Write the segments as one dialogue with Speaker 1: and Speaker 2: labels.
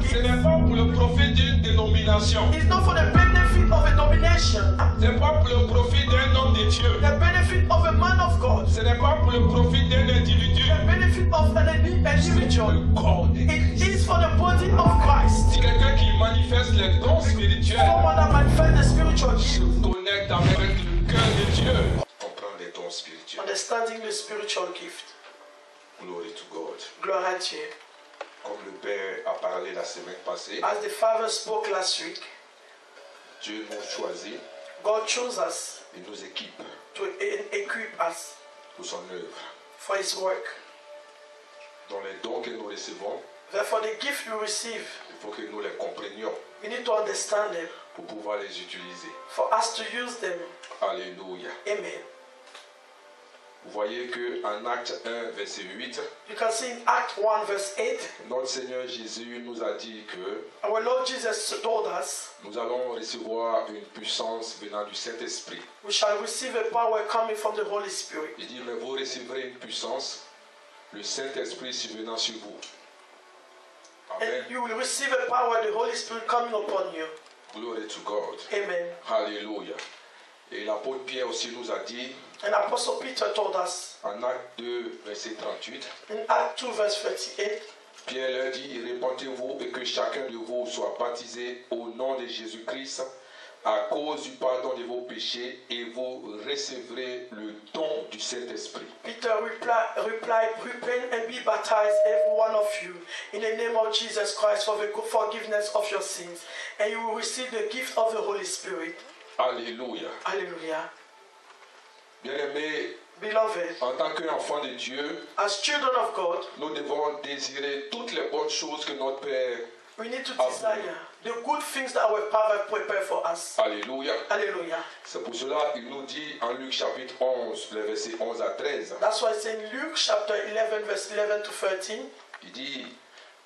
Speaker 1: spiritual
Speaker 2: Ce
Speaker 1: gift
Speaker 2: n'est pas pour le profit d'une dénomination.
Speaker 1: is not for the benefit of a domination,
Speaker 2: Ce n'est pas pour le profit d'un homme de Dieu.
Speaker 1: the benefit of a man of God,
Speaker 2: Ce n'est pas pour le profit d'un individu.
Speaker 1: the benefit of an individual.
Speaker 2: Le corps de
Speaker 1: It is for the body of Christ.
Speaker 2: Si quelqu'un qui manifeste les dons spirituels
Speaker 1: Someone that manifests the spiritual
Speaker 2: se
Speaker 1: gift,
Speaker 2: connecte avec le cœur de Dieu. Comprendre les dons spirituels.
Speaker 1: understanding the spiritual gift.
Speaker 2: Glory to God.
Speaker 1: Glory à Dieu.
Speaker 2: Comme le Père a parlé la semaine passée,
Speaker 1: As the Father spoke last week,
Speaker 2: Dieu nous choisit
Speaker 1: God chose us
Speaker 2: et nous équipe
Speaker 1: to equip us
Speaker 2: pour son œuvre.
Speaker 1: for His work.
Speaker 2: Dans les dons que nous recevons,
Speaker 1: Therefore, the gift you receive,
Speaker 2: il faut que nous les comprenions
Speaker 1: we need to understand them
Speaker 2: pour pouvoir les utiliser.
Speaker 1: for us to use them.
Speaker 2: Alléluia.
Speaker 1: Amen.
Speaker 2: Vous voyez qu'en Acte 1, verset 8,
Speaker 1: You can see in Act 1, verse 8,
Speaker 2: notre Seigneur Jésus nous a dit que
Speaker 1: our Lord Jesus told us
Speaker 2: nous allons recevoir une puissance venant du Saint-Esprit.
Speaker 1: we shall receive a power coming from the Holy Spirit.
Speaker 2: Il dit, mais vous recevrez une puissance, le Saint-Esprit survenant sur vous. Amen.
Speaker 1: And you will receive a power, the Holy Spirit coming upon you.
Speaker 2: Glory to God.
Speaker 1: Amen.
Speaker 2: Alléluia. Et l'apôtre Pierre aussi nous a dit,
Speaker 1: And Apostle Peter told us
Speaker 2: en Acte 2, verset 38,
Speaker 1: in Act 2, verse 38,
Speaker 2: Pierre leur dit, répentez-vous et que chacun de vous soit baptisé au nom de Jésus-Christ à cause du pardon de vos péchés et vous recevrez le don du Saint-Esprit.
Speaker 1: Peter replied, repent and be baptized, every one of you, in the name of Jesus Christ for the forgiveness of your sins, and you will receive the gift of the Holy Spirit.
Speaker 2: Alléluia.
Speaker 1: Hallelujah.
Speaker 2: Bien-aimés,
Speaker 1: Beloved,
Speaker 2: en tant qu'enfants de Dieu,
Speaker 1: as children of God,
Speaker 2: nous devons désirer toutes les bonnes choses que notre Père.
Speaker 1: we need to desire the good things that our Father prepared for us.
Speaker 2: Alléluia.
Speaker 1: Hallelujah.
Speaker 2: C'est pour cela qu'il nous dit en Luc chapitre 11, les versets 11 à 13,
Speaker 1: That's why it's in Luke chapter 11, verse 11 to 13.
Speaker 2: il dit,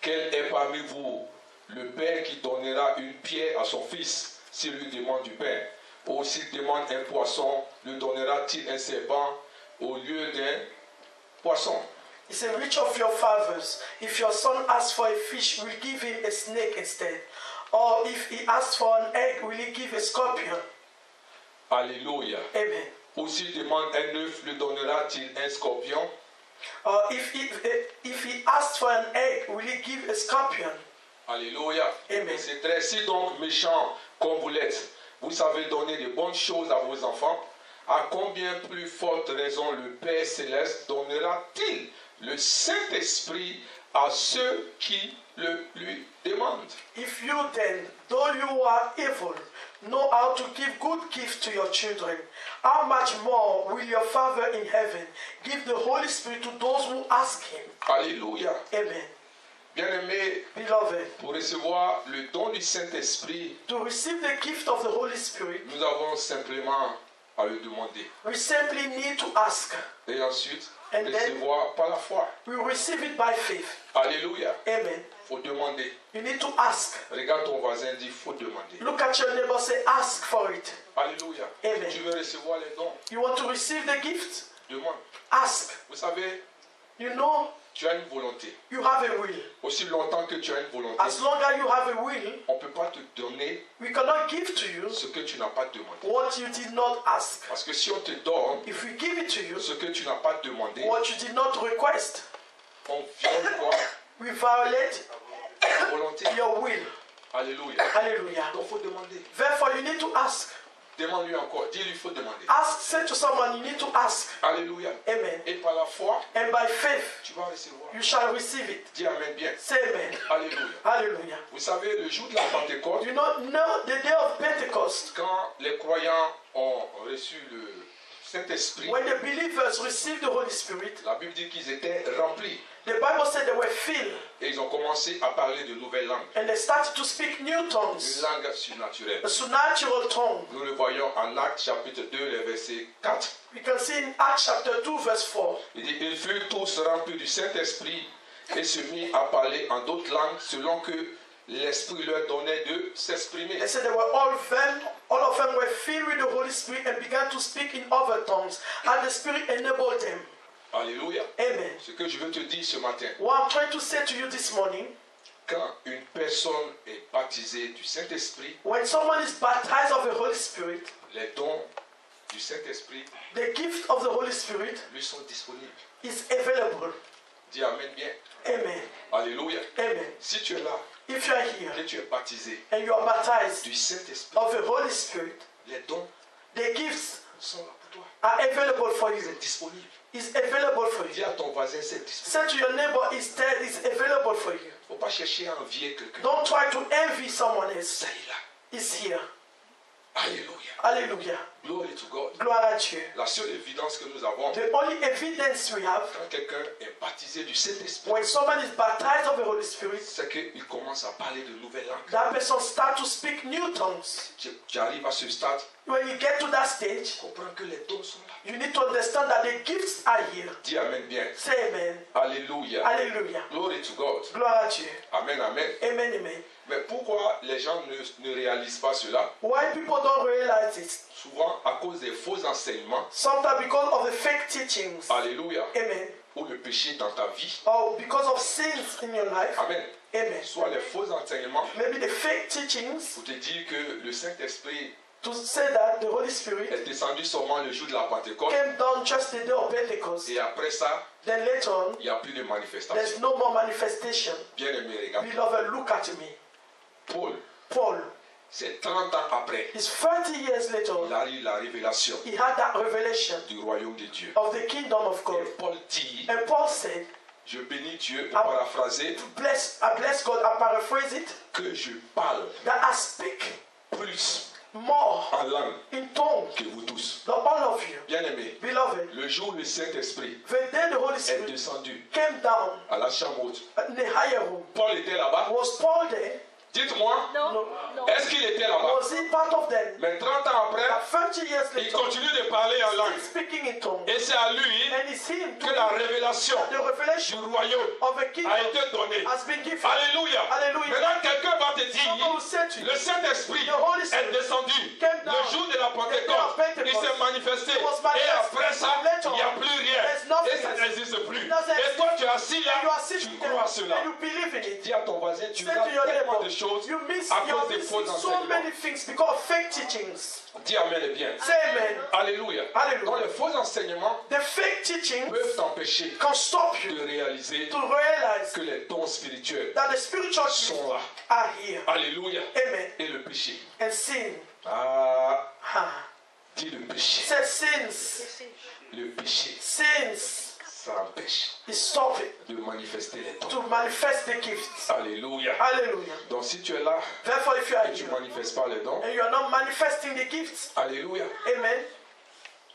Speaker 2: quel est parmi vous le père qui donnera une pierre à son fils s'il lui demande du pain? Ou s'il demande un poisson, lui donnera-t-il un serpent au lieu d'un poisson?
Speaker 1: He said, which of your fathers, if your son asks for a fish, will give him a snake instead? Or if he asks for an egg, will he give a scorpion?
Speaker 2: Alléluia.
Speaker 1: Amen.
Speaker 2: Ou s'il demande un œuf, lui donnera-t-il un scorpion?
Speaker 1: Or if he asks for an egg, will he give a scorpion?
Speaker 2: Alléluia.
Speaker 1: Amen.
Speaker 2: Et c'est très, si donc méchant comme vous l'êtes, vous savez donner de bonnes choses à vos enfants, à combien plus forte raison le Père Céleste donnera-t-il le Saint-Esprit à ceux qui le lui demandent?
Speaker 1: If you then, though you are evil, know how to give good gifts to your children, how much more will your Father in heaven give the Holy Spirit to those who ask Him?
Speaker 2: Alléluia.
Speaker 1: Amen.
Speaker 2: Bien-aimés,
Speaker 1: Beloved,
Speaker 2: pour recevoir le don du Saint-Esprit,
Speaker 1: to receive the gift of the Holy Spirit,
Speaker 2: nous avons simplement à le demander.
Speaker 1: we simply need to ask.
Speaker 2: Et ensuite,
Speaker 1: And then-
Speaker 2: recevoir par la foi.
Speaker 1: We receive it by faith.
Speaker 2: Alléluia.
Speaker 1: Amen.
Speaker 2: Il faut demander.
Speaker 1: You need to ask.
Speaker 2: Regarde ton voisin, dis, il faut demander.
Speaker 1: Look at your neighbor, say, ask for it.
Speaker 2: Alléluia.
Speaker 1: Amen.
Speaker 2: Tu veux recevoir les dons?
Speaker 1: You want to receive the gift?
Speaker 2: Demande.
Speaker 1: Ask.
Speaker 2: Vous savez,
Speaker 1: You know,
Speaker 2: tu as une volonté.
Speaker 1: you have a will.
Speaker 2: Aussi longtemps que tu as une volonté,
Speaker 1: As long as you have a will,
Speaker 2: on ne peut pas te donner
Speaker 1: we cannot give to you
Speaker 2: ce que tu n'as pas demandé.
Speaker 1: what you did not ask.
Speaker 2: Parce que si on te donne
Speaker 1: If we give it to you,
Speaker 2: ce que tu n'as pas demandé,
Speaker 1: what you did not request,
Speaker 2: on viole quoi?
Speaker 1: we violate
Speaker 2: Ta volonté.
Speaker 1: your will.
Speaker 2: Alléluia.
Speaker 1: Hallelujah.
Speaker 2: Donc il faut demander.
Speaker 1: Therefore, you need to ask.
Speaker 2: Demande-lui encore. Dis-lui, il faut demander.
Speaker 1: Ask, say to someone, you need to ask.
Speaker 2: Alléluia.
Speaker 1: Amen.
Speaker 2: Et par la foi,
Speaker 1: And by faith,
Speaker 2: tu vas recevoir.
Speaker 1: you shall receive it.
Speaker 2: Dis Amen bien.
Speaker 1: Say amen.
Speaker 2: Alléluia.
Speaker 1: Hallelujah.
Speaker 2: Vous savez, le jour de la Pentecôte,
Speaker 1: You know the day of Pentecost,
Speaker 2: quand les croyants ont reçu le Saint-Esprit,
Speaker 1: when the believers received the Holy Spirit,
Speaker 2: la Bible dit qu'ils étaient remplis.
Speaker 1: the Bible said they were filled
Speaker 2: Et ils ont commencé à parler de nouvelles langues.
Speaker 1: and they started to speak new
Speaker 2: Une
Speaker 1: tongues,
Speaker 2: langue surnaturelle.
Speaker 1: a supernatural tongue.
Speaker 2: Nous le voyons en Actes chapitre 2, les versets 4.
Speaker 1: We can see in Acts chapter 2, verse 4.
Speaker 2: Il dit, ils furent tous remplis du Saint-Esprit et se mirent à parler en d'autres langues selon que l'Esprit leur donnait de s'exprimer.
Speaker 1: They said they were all of them were filled with the Holy Spirit and began to speak in other tongues, and the Spirit enabled them.
Speaker 2: Alléluia.
Speaker 1: Amen.
Speaker 2: Ce que je veux te dire ce matin,
Speaker 1: What I'm trying to say to you this morning,
Speaker 2: Quand une personne est baptisée du Saint-Esprit,
Speaker 1: when someone is baptized of the Holy Spirit,
Speaker 2: les dons du Saint-Esprit
Speaker 1: the gift of the Holy Spirit
Speaker 2: lui sont disponibles.
Speaker 1: is available.
Speaker 2: Dis Amen bien.
Speaker 1: Amen.
Speaker 2: Alléluia.
Speaker 1: Amen.
Speaker 2: Si tu es là,
Speaker 1: If you are here
Speaker 2: que tu es baptisé
Speaker 1: and you are baptized
Speaker 2: du Saint-Esprit,
Speaker 1: of the Holy Spirit,
Speaker 2: les dons
Speaker 1: the gifts
Speaker 2: sont là pour toi.
Speaker 1: are available for you.
Speaker 2: C'est disponible.
Speaker 1: It's available for
Speaker 2: Dis
Speaker 1: you.
Speaker 2: à ton voisin, c'est disponible.
Speaker 1: Say to your neighbor, it's available for you.
Speaker 2: Il ne faut pas chercher à envier quelqu'un.
Speaker 1: Don't try to envy someone else.
Speaker 2: Ça est là.
Speaker 1: It's here.
Speaker 2: Alléluia.
Speaker 1: Hallelujah.
Speaker 2: Glory to God.
Speaker 1: Gloire à Dieu.
Speaker 2: La seule évidence que nous avons,
Speaker 1: The only evidence we have
Speaker 2: quand quelqu'un est baptisé du Saint-Esprit,
Speaker 1: when someone is baptized of the Holy Spirit,
Speaker 2: c'est qu'il commence à parler de nouvelles langues.
Speaker 1: that person starts to speak new tongues.
Speaker 2: Tu arrives à ce stade,
Speaker 1: When you get to that stage,
Speaker 2: comprends que les dons sont là.
Speaker 1: you need to understand that the gifts are here.
Speaker 2: Dis Amen bien.
Speaker 1: Say amen.
Speaker 2: Alléluia.
Speaker 1: Hallelujah.
Speaker 2: Glory to God.
Speaker 1: Gloire à Dieu.
Speaker 2: Amen, amen.
Speaker 1: Amen, amen.
Speaker 2: Mais pourquoi les gens ne réalisent pas cela?
Speaker 1: Why people don't realize it?
Speaker 2: Souvent à cause des faux enseignements.
Speaker 1: Sometimes because of the fake teachings.
Speaker 2: Alléluia.
Speaker 1: Amen.
Speaker 2: Ou le péché dans ta vie.
Speaker 1: Or because of sins in your life.
Speaker 2: Amen.
Speaker 1: Amen.
Speaker 2: Soit les faux enseignements
Speaker 1: Maybe the fake teachings
Speaker 2: pour te dire que le Saint-Esprit
Speaker 1: to say that the Holy Spirit
Speaker 2: est descendu seulement le jour de la Pentecôte.
Speaker 1: came down just the day of Pentecost.
Speaker 2: Et après ça,
Speaker 1: Then later on,
Speaker 2: il n'y a plus de manifestation.
Speaker 1: there's no more manifestation.
Speaker 2: Bien aimé, regarde.
Speaker 1: Beloved, look at me.
Speaker 2: Paul,
Speaker 1: Paul,
Speaker 2: c'est 30 ans après,
Speaker 1: it's 30 years later,
Speaker 2: il a eu la révélation
Speaker 1: he had that revelation
Speaker 2: du royaume de Dieu.
Speaker 1: of the kingdom of God.
Speaker 2: Et Paul dit,
Speaker 1: And Paul said,
Speaker 2: je bénis Dieu, pour paraphraser,
Speaker 1: I bless God, I paraphrase it,
Speaker 2: que je parle
Speaker 1: that I speak
Speaker 2: plus
Speaker 1: more
Speaker 2: en langue
Speaker 1: in tongues
Speaker 2: que vous tous.
Speaker 1: than all of you.
Speaker 2: Bien aimé,
Speaker 1: Beloved,
Speaker 2: le jour où le Saint-Esprit
Speaker 1: the day the Holy
Speaker 2: est
Speaker 1: Spirit
Speaker 2: descendu
Speaker 1: came down
Speaker 2: à la chambre haute,
Speaker 1: in the higher room,
Speaker 2: Paul était là-bas.
Speaker 1: was Paul there?
Speaker 2: Dites-moi,
Speaker 1: No.
Speaker 2: est-ce qu'il était là-bas?
Speaker 1: Was he part of them?
Speaker 2: Mais 30 ans après,
Speaker 1: But 30 years
Speaker 2: il
Speaker 1: later,
Speaker 2: continue de parler en langue.
Speaker 1: he's speaking in tongues.
Speaker 2: Et c'est à lui
Speaker 1: And it's him
Speaker 2: que la révélation
Speaker 1: the
Speaker 2: du
Speaker 1: revelation
Speaker 2: royaume
Speaker 1: of the kingdom
Speaker 2: a été donnée.
Speaker 1: has been given.
Speaker 2: Alléluia.
Speaker 1: Hallelujah.
Speaker 2: Maintenant, quelqu'un va te
Speaker 1: Someone will
Speaker 2: dire,
Speaker 1: say to you,
Speaker 2: le Saint-Esprit
Speaker 1: The Holy Spirit
Speaker 2: est descendu
Speaker 1: came down
Speaker 2: le jour de la
Speaker 1: the day of
Speaker 2: Pentecôte.
Speaker 1: Pentecost.
Speaker 2: Il s'est manifesté.
Speaker 1: It was
Speaker 2: Et
Speaker 1: manifested.
Speaker 2: après ça,
Speaker 1: Later
Speaker 2: il n'y a
Speaker 1: on,
Speaker 2: plus rien.
Speaker 1: there's nothing.
Speaker 2: Et ça n'existe plus.
Speaker 1: It doesn't
Speaker 2: Et toi, tu es assis là,
Speaker 1: you are
Speaker 2: tu
Speaker 1: sitting
Speaker 2: crois à
Speaker 1: there
Speaker 2: cela.
Speaker 1: and you believe in it.
Speaker 2: Dis à ton voisin, tu
Speaker 1: Say to
Speaker 2: rates
Speaker 1: your
Speaker 2: tellement
Speaker 1: neighbor,
Speaker 2: de choses
Speaker 1: you miss
Speaker 2: à
Speaker 1: you're
Speaker 2: cause des faux
Speaker 1: missing so
Speaker 2: enseignements.
Speaker 1: many things because of fake teachings.
Speaker 2: Dis Amen et bien.
Speaker 1: Say amen.
Speaker 2: Alléluia.
Speaker 1: Hallelujah.
Speaker 2: Donc les faux enseignements
Speaker 1: The fake teachings
Speaker 2: peuvent t'empêcher
Speaker 1: can stop
Speaker 2: de
Speaker 1: you
Speaker 2: réaliser
Speaker 1: to realize
Speaker 2: que les dons spirituels
Speaker 1: that the spiritual gifts
Speaker 2: sont là.
Speaker 1: are here.
Speaker 2: Alléluia.
Speaker 1: Amen.
Speaker 2: Et le péché.
Speaker 1: And sin.
Speaker 2: Ah,
Speaker 1: Ah.
Speaker 2: dis le péché.
Speaker 1: Say sins.
Speaker 2: Le péché,
Speaker 1: Sins
Speaker 2: ça empêche
Speaker 1: is stopping
Speaker 2: de manifester les dons.
Speaker 1: to manifest the gifts.
Speaker 2: Alléluia.
Speaker 1: Hallelujah.
Speaker 2: Donc si tu es là
Speaker 1: Therefore, if you are
Speaker 2: et tu ne
Speaker 1: here
Speaker 2: manifestes pas les dons,
Speaker 1: and you are not manifesting the gifts,
Speaker 2: Alléluia.
Speaker 1: amen,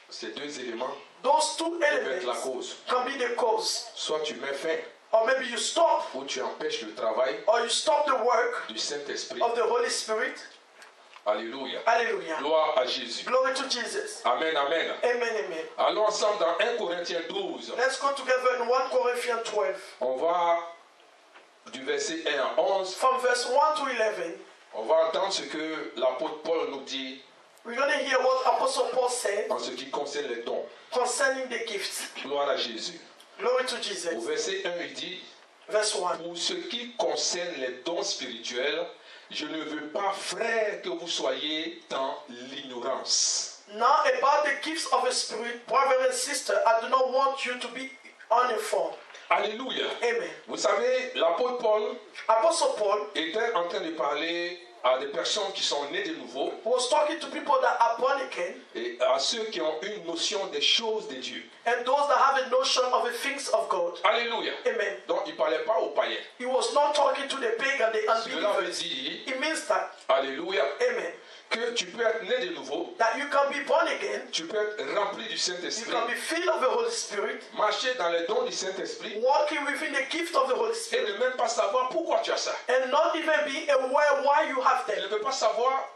Speaker 2: Ces deux éléments
Speaker 1: those two
Speaker 2: peuvent être la
Speaker 1: elements
Speaker 2: cause.
Speaker 1: can be the cause.
Speaker 2: Soit tu mets fin
Speaker 1: Or maybe you stop,
Speaker 2: ou tu empêches le travail
Speaker 1: or you stop the work
Speaker 2: du Saint-Esprit.
Speaker 1: of the Holy Spirit.
Speaker 2: Alléluia.
Speaker 1: Hallelujah.
Speaker 2: Gloire à Jésus.
Speaker 1: Glory to Jesus.
Speaker 2: Amen, amen.
Speaker 1: Amen, amen.
Speaker 2: Allons ensemble dans 1 Corinthiens 12.
Speaker 1: Let's go together in 1 Corinthians 12.
Speaker 2: On va du verset 1 à 11.
Speaker 1: From verse 1 to 11,
Speaker 2: On va entendre ce que l'apôtre Paul nous dit
Speaker 1: we're going to hear what Apostle Paul said
Speaker 2: en ce qui concerne les dons.
Speaker 1: concerning the gifts.
Speaker 2: Gloire à Jésus.
Speaker 1: Glory to
Speaker 2: Au
Speaker 1: Jesus.
Speaker 2: verset 1, il dit,
Speaker 1: Verse 1.
Speaker 2: pour ce qui concerne les dons spirituels, je ne veux pas, frères, que vous soyez dans l'ignorance.
Speaker 1: Now, about the gifts of the Spirit, brother and sister, I do not want you to be uninformed.
Speaker 2: Alléluia.
Speaker 1: Amen.
Speaker 2: Vous savez, l'apôtre Paul
Speaker 1: Apostle Paul
Speaker 2: était en train de parler à des personnes qui sont nées de nouveau
Speaker 1: was talking to people that are born again
Speaker 2: et à ceux qui ont une notion des choses de Dieu.
Speaker 1: and those that have a notion of the things of God.
Speaker 2: Alléluia.
Speaker 1: Amen.
Speaker 2: Donc, il ne parlait pas aux païens.
Speaker 1: He was not talking to the pagan, the
Speaker 2: Cela veut
Speaker 1: unbelievers.
Speaker 2: dire,
Speaker 1: It means that,
Speaker 2: Alléluia,
Speaker 1: amen,
Speaker 2: que tu peux être né de nouveau,
Speaker 1: that you can be born again,
Speaker 2: tu peux être rempli du
Speaker 1: you
Speaker 2: Saint-Esprit,
Speaker 1: can be filled of the Holy Spirit,
Speaker 2: marcher dans les dons du Saint-Esprit
Speaker 1: walking within the gift of the Holy
Speaker 2: et
Speaker 1: Spirit,
Speaker 2: ne même pas savoir pourquoi tu as ça.
Speaker 1: and not even be aware why you have
Speaker 2: Tu
Speaker 1: them.
Speaker 2: ne peux pas savoir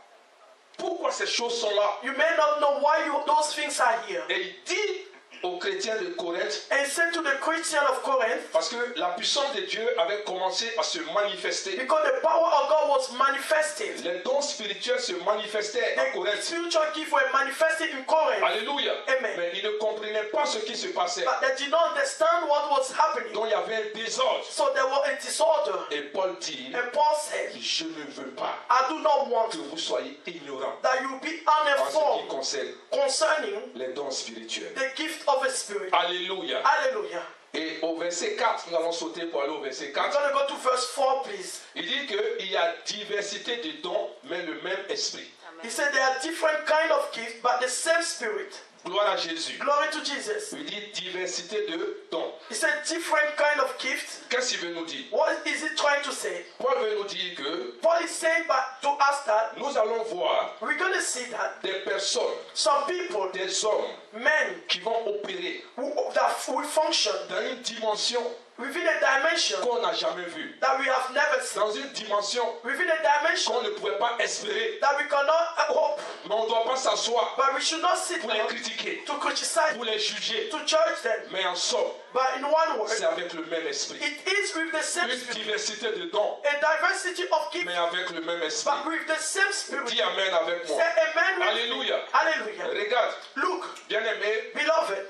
Speaker 2: pourquoi ces choses sont là.
Speaker 1: You may not know why those things are here.
Speaker 2: Et il dit aux chrétiens de Corinthe,
Speaker 1: And he said to the Christian of Corinth,
Speaker 2: parce que la puissance de Dieu avait commencé à se manifester.
Speaker 1: because the power of God was manifested.
Speaker 2: Les dons spirituels se manifestaient à
Speaker 1: The
Speaker 2: Corinthe.
Speaker 1: spiritual gifts were manifested in Corinth.
Speaker 2: Alléluia.
Speaker 1: Amen.
Speaker 2: Mais ils ne comprenaient pas ce qui se passait.
Speaker 1: But they did not understand what was happening.
Speaker 2: Donc il y avait un désordre.
Speaker 1: So there was a disorder.
Speaker 2: Et Paul dit,
Speaker 1: And Paul said,
Speaker 2: je ne veux pas
Speaker 1: I do not want
Speaker 2: que vous soyez ignorants
Speaker 1: that you be
Speaker 2: en ce qui
Speaker 1: uninformed
Speaker 2: concerne
Speaker 1: concerning
Speaker 2: les dons spirituels.
Speaker 1: the gift of the Spirit.
Speaker 2: Alléluia.
Speaker 1: Hallelujah.
Speaker 2: Et au verset 4, nous allons sauter pour aller au verset
Speaker 1: I'm
Speaker 2: 4.
Speaker 1: going to go to verse 4, please.
Speaker 2: Il dit qu'il y a diversité de dons, mais le même esprit.
Speaker 1: He said there are different kind of gifts, but the same Spirit.
Speaker 2: Gloire à Jésus.
Speaker 1: Glory to Jesus.
Speaker 2: Il dit diversité de dons.
Speaker 1: He said different kind of gifts.
Speaker 2: Qu'est-ce qu'il veut nous dire?
Speaker 1: What is he trying to say?
Speaker 2: Paul veut nous dire que
Speaker 1: Paul is saying to us that
Speaker 2: nous allons voir
Speaker 1: we're going to see that
Speaker 2: des personnes,
Speaker 1: some people,
Speaker 2: des hommes
Speaker 1: men,
Speaker 2: qui vont opérer
Speaker 1: that will function
Speaker 2: dans une dimension
Speaker 1: within a dimension
Speaker 2: qu'on n'a jamais vue,
Speaker 1: that we have never seen,
Speaker 2: dans une dimension
Speaker 1: within a dimension
Speaker 2: qu'on ne pouvait pas espérer.
Speaker 1: that we cannot hope,
Speaker 2: Mais on ne doit pas s'asseoir
Speaker 1: but we should not sit
Speaker 2: pour les
Speaker 1: down
Speaker 2: critiquer,
Speaker 1: to criticize,
Speaker 2: pour les juger.
Speaker 1: to judge them.
Speaker 2: Mais en somme,
Speaker 1: But in one word,
Speaker 2: c'est avec le même esprit.
Speaker 1: it is with the same
Speaker 2: Une
Speaker 1: Spirit,
Speaker 2: diversité de dons,
Speaker 1: a diversity of gifts,
Speaker 2: mais avec le même esprit.
Speaker 1: but with the same Spirit.
Speaker 2: Dis Amen avec
Speaker 1: Say
Speaker 2: moi.
Speaker 1: amen. with me.
Speaker 2: Alléluia.
Speaker 1: Hallelujah.
Speaker 2: Regarde,
Speaker 1: Look,
Speaker 2: bien-aimés,
Speaker 1: beloved,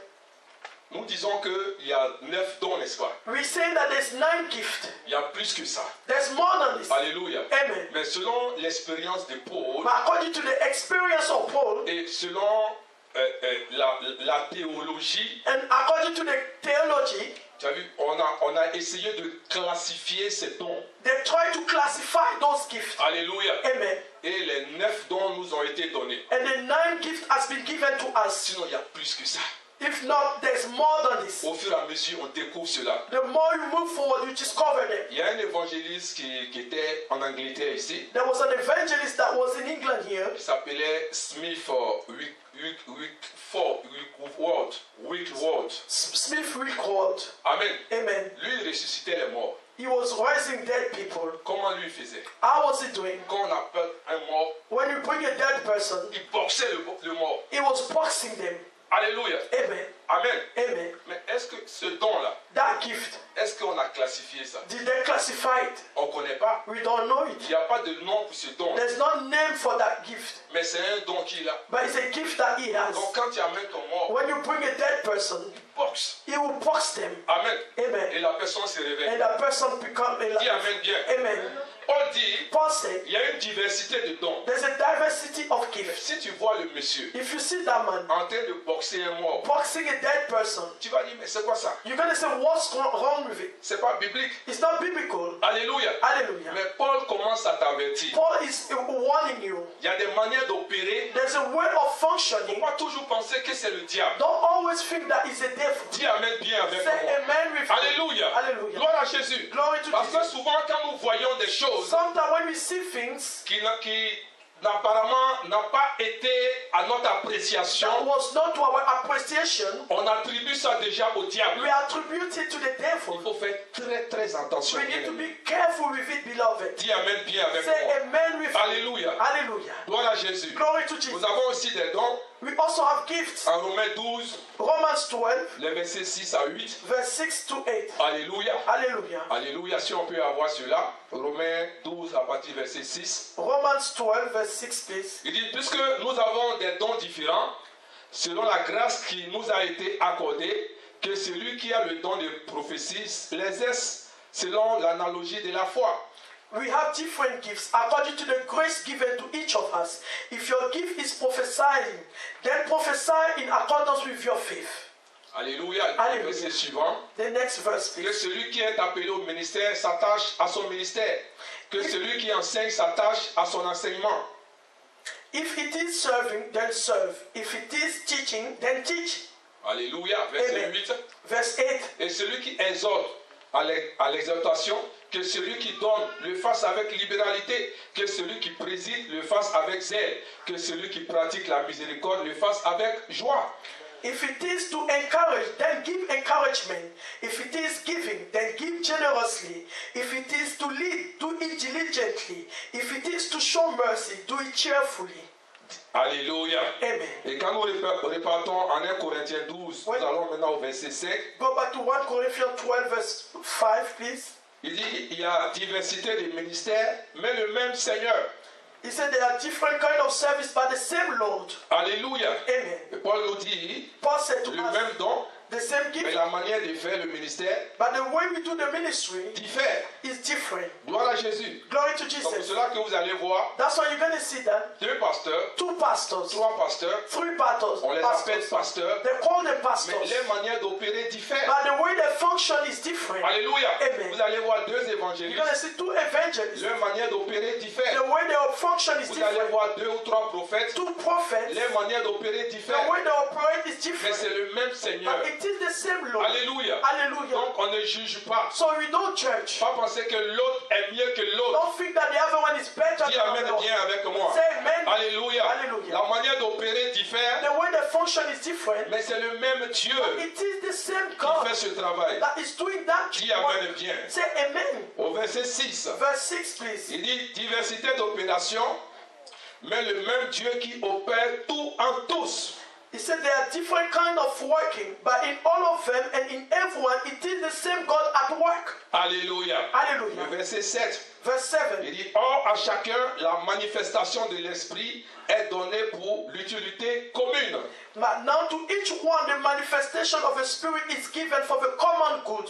Speaker 2: nous disons qu'il y a 9 dons, n'est-ce pas?
Speaker 1: we're saying that there's 9 gifts.
Speaker 2: Il y a plus que ça.
Speaker 1: There's more than this.
Speaker 2: Alléluia.
Speaker 1: Amen.
Speaker 2: Mais selon l'expérience de Paul
Speaker 1: But according to the experience of Paul
Speaker 2: et selon la théologie,
Speaker 1: and according to the theology,
Speaker 2: tu as vu, on a essayé de classifier ces dons.
Speaker 1: they try to classify those gifts.
Speaker 2: Alléluia.
Speaker 1: Amen.
Speaker 2: Et les 9 dons nous ont été donnés.
Speaker 1: And the 9 gifts has been given to us.
Speaker 2: Sinon, il y a plus que ça.
Speaker 1: If not, there's more than this.
Speaker 2: Au fur et à mesure, on découvre cela.
Speaker 1: The more you move forward, you discover them.
Speaker 2: Il y a un évangéliste qui était en Angleterre ici,
Speaker 1: There was an evangelist that was in England here.
Speaker 2: qui s'appelait Smith Wickward.
Speaker 1: Smith Wickward.
Speaker 2: Amen.
Speaker 1: Amen.
Speaker 2: Lui, il ressuscitait les morts.
Speaker 1: He was raising dead people.
Speaker 2: Comment lui faisait?
Speaker 1: How was he doing?
Speaker 2: Quand on appelle un mort,
Speaker 1: When you bring a dead person,
Speaker 2: il boxait le mort.
Speaker 1: he was boxing them.
Speaker 2: Alléluia.
Speaker 1: Amen.
Speaker 2: Amen.
Speaker 1: Amen.
Speaker 2: Mais est-ce que ce don-là,
Speaker 1: That gift,
Speaker 2: est-ce qu'on a classifié ça?
Speaker 1: did they classify it?
Speaker 2: On ne connaît pas.
Speaker 1: We don't know
Speaker 2: Il
Speaker 1: it.
Speaker 2: n'y a pas de nom pour ce don.
Speaker 1: There's no name for that gift,
Speaker 2: Mais c'est un don qu'il a.
Speaker 1: but it's a gift that he has.
Speaker 2: Donc quand tu amènes ton mort,
Speaker 1: When you bring a dead person,
Speaker 2: boxe.
Speaker 1: he will box them.
Speaker 2: Amen. Et
Speaker 1: Amen.
Speaker 2: la personne se réveille.
Speaker 1: And that person become
Speaker 2: Dis
Speaker 1: alive.
Speaker 2: Amen bien.
Speaker 1: Amen.
Speaker 2: Paul dit,
Speaker 1: Paul said,
Speaker 2: il y a une diversité de dons.
Speaker 1: there's a diversity of gifts.
Speaker 2: Si tu vois le monsieur
Speaker 1: If you see that man
Speaker 2: en train de boxer un mort,
Speaker 1: boxing a dead person,
Speaker 2: tu vas dire, mais c'est quoi ça?
Speaker 1: you're going to say, what's wrong with it?
Speaker 2: C'est pas biblique.
Speaker 1: It's not biblical.
Speaker 2: Alléluia.
Speaker 1: Hallelujah.
Speaker 2: Mais Paul commence à t'avertir.
Speaker 1: Paul is warning you.
Speaker 2: Il y a des manières d'opérer.
Speaker 1: There's a way of
Speaker 2: Il ne
Speaker 1: functioning.
Speaker 2: faut pas toujours penser que c'est le diable.
Speaker 1: Don't always think that it's a devil.
Speaker 2: Dis Amen bien avec
Speaker 1: Say
Speaker 2: moi.
Speaker 1: amen with me.
Speaker 2: Alléluia.
Speaker 1: Hallelujah.
Speaker 2: Gloire à Jésus.
Speaker 1: Glory to
Speaker 2: Parce que
Speaker 1: Jesus.
Speaker 2: souvent quand nous voyons des choses
Speaker 1: Sometimes when we see things
Speaker 2: qui apparemment n'a pas été à notre appréciation,
Speaker 1: that was not to our appreciation,
Speaker 2: on attribue ça déjà au diable.
Speaker 1: we attribute it to the
Speaker 2: Il
Speaker 1: devil.
Speaker 2: faut faire très attention.
Speaker 1: We need to
Speaker 2: Bien-aimé.
Speaker 1: be careful with it, beloved.
Speaker 2: Dis Amen bien avec
Speaker 1: Say
Speaker 2: moi.
Speaker 1: amen with me.
Speaker 2: Alléluia.
Speaker 1: Hallelujah.
Speaker 2: Gloire à Jésus.
Speaker 1: Glory to
Speaker 2: Nous
Speaker 1: Jesus.
Speaker 2: avons aussi des dons
Speaker 1: We also have gifts.
Speaker 2: en Romains 12,
Speaker 1: Romans 12,
Speaker 2: les versets 6 à 8.
Speaker 1: verse 6 to 8.
Speaker 2: Alléluia.
Speaker 1: Hallelujah.
Speaker 2: Alléluia, si on peut avoir cela. Romains 12 à partir du verset 6.
Speaker 1: Romans 12, verse 6, please.
Speaker 2: Il dit, puisque nous avons des dons différents, selon la grâce qui nous a été accordée, que celui qui a le don de prophétie les exerce selon l'analogie de la foi.
Speaker 1: We have different gifts according to the grace given to each of us. If your gift is prophesying, then prophesy in accordance with your faith.
Speaker 2: Alléluia.
Speaker 1: Alléluia.
Speaker 2: Le verset suivant.
Speaker 1: The next verse,
Speaker 2: Que
Speaker 1: please.
Speaker 2: celui qui est appelé au ministère s'attache à son ministère. Que celui qui enseigne s'attache à son enseignement.
Speaker 1: If it is serving, then serve. If it is teaching, then teach.
Speaker 2: Alléluia. Verset
Speaker 1: Amen.
Speaker 2: 8.
Speaker 1: Verse 8.
Speaker 2: Et celui qui exhorte à l'exhortation, que celui qui donne le fasse avec libéralité, que celui qui préside le fasse avec zèle, que celui qui pratique la miséricorde le fasse avec joie.
Speaker 1: If it is to encourage, then give encouragement. If it is giving, then give generously. If it is to lead, do it diligently. If it is to show mercy, do it cheerfully.
Speaker 2: Alléluia.
Speaker 1: Amen.
Speaker 2: Et quand nous repartons en 1 Corinthiens 12,
Speaker 1: Oui.
Speaker 2: nous allons maintenant au verset 5.
Speaker 1: Go back to 1 Corinthians 12, verse 5, please.
Speaker 2: Il dit il y a diversité de ministères, mais le même Seigneur.
Speaker 1: He said there are different kind of service by the same Lord.
Speaker 2: Alléluia.
Speaker 1: Amen.
Speaker 2: Et Paul nous dit
Speaker 1: Paul said to
Speaker 2: le
Speaker 1: us,
Speaker 2: même don,
Speaker 1: the same
Speaker 2: mais
Speaker 1: gift,
Speaker 2: la manière de faire le ministère
Speaker 1: but the way we do the ministry
Speaker 2: diffère.
Speaker 1: is different.
Speaker 2: Gloire à Jésus.
Speaker 1: Glory to
Speaker 2: C'est pour
Speaker 1: Jesus.
Speaker 2: cela que vous allez voir
Speaker 1: That's why you're going to see that
Speaker 2: 2 pasteurs,
Speaker 1: 2 pastors,
Speaker 2: 3 pasteurs,
Speaker 1: 3 pastors,
Speaker 2: on les appelle pasteurs,
Speaker 1: they call them
Speaker 2: mais
Speaker 1: pastors,
Speaker 2: les manières d'opérer diffèrent.
Speaker 1: but the way they function is different.
Speaker 2: Alléluia.
Speaker 1: Amen.
Speaker 2: Vous allez voir 2
Speaker 1: You're
Speaker 2: évangélistes,
Speaker 1: going to see 2 evangelists.
Speaker 2: leur manière d'opérer diffère.
Speaker 1: The way they function is
Speaker 2: Vous allez
Speaker 1: different.
Speaker 2: voir 2 ou 3 prophètes,
Speaker 1: 2 prophets,
Speaker 2: les manières d'opérer
Speaker 1: the
Speaker 2: diffèrent.
Speaker 1: way they operate is
Speaker 2: Mais
Speaker 1: different.
Speaker 2: c'est le même Seigneur.
Speaker 1: But it is the same Lord.
Speaker 2: Alléluia.
Speaker 1: Hallelujah.
Speaker 2: Donc on ne juge pas.
Speaker 1: So we don't judge.
Speaker 2: Pas penser que l'autre est mieux que l'autre.
Speaker 1: Don't think that the other one is better
Speaker 2: Dis
Speaker 1: than
Speaker 2: Amen
Speaker 1: the other.
Speaker 2: bien avec moi.
Speaker 1: Say amen.
Speaker 2: Alléluia.
Speaker 1: Hallelujah.
Speaker 2: La manière d'opérer diffère,
Speaker 1: The way they function is different.
Speaker 2: mais c'est le même Dieu
Speaker 1: It is the same
Speaker 2: qui
Speaker 1: God
Speaker 2: fait ce travail.
Speaker 1: that is doing that
Speaker 2: Dis
Speaker 1: work.
Speaker 2: Amen bien.
Speaker 1: Say amen.
Speaker 2: Au verset 6,
Speaker 1: Verse 6, please.
Speaker 2: il dit diversité d'opérations, mais le même Dieu qui opère tout en tous.
Speaker 1: He said there are different kind of working, but in all of them and in everyone, it is the same God at work.
Speaker 2: Alléluia.
Speaker 1: Hallelujah.
Speaker 2: Le verset 7,
Speaker 1: Verse 7.
Speaker 2: il dit or à chacun la manifestation de l'esprit est donnée pour l'utilité commune.
Speaker 1: But now to each one, the manifestation of the Spirit is given for the common good.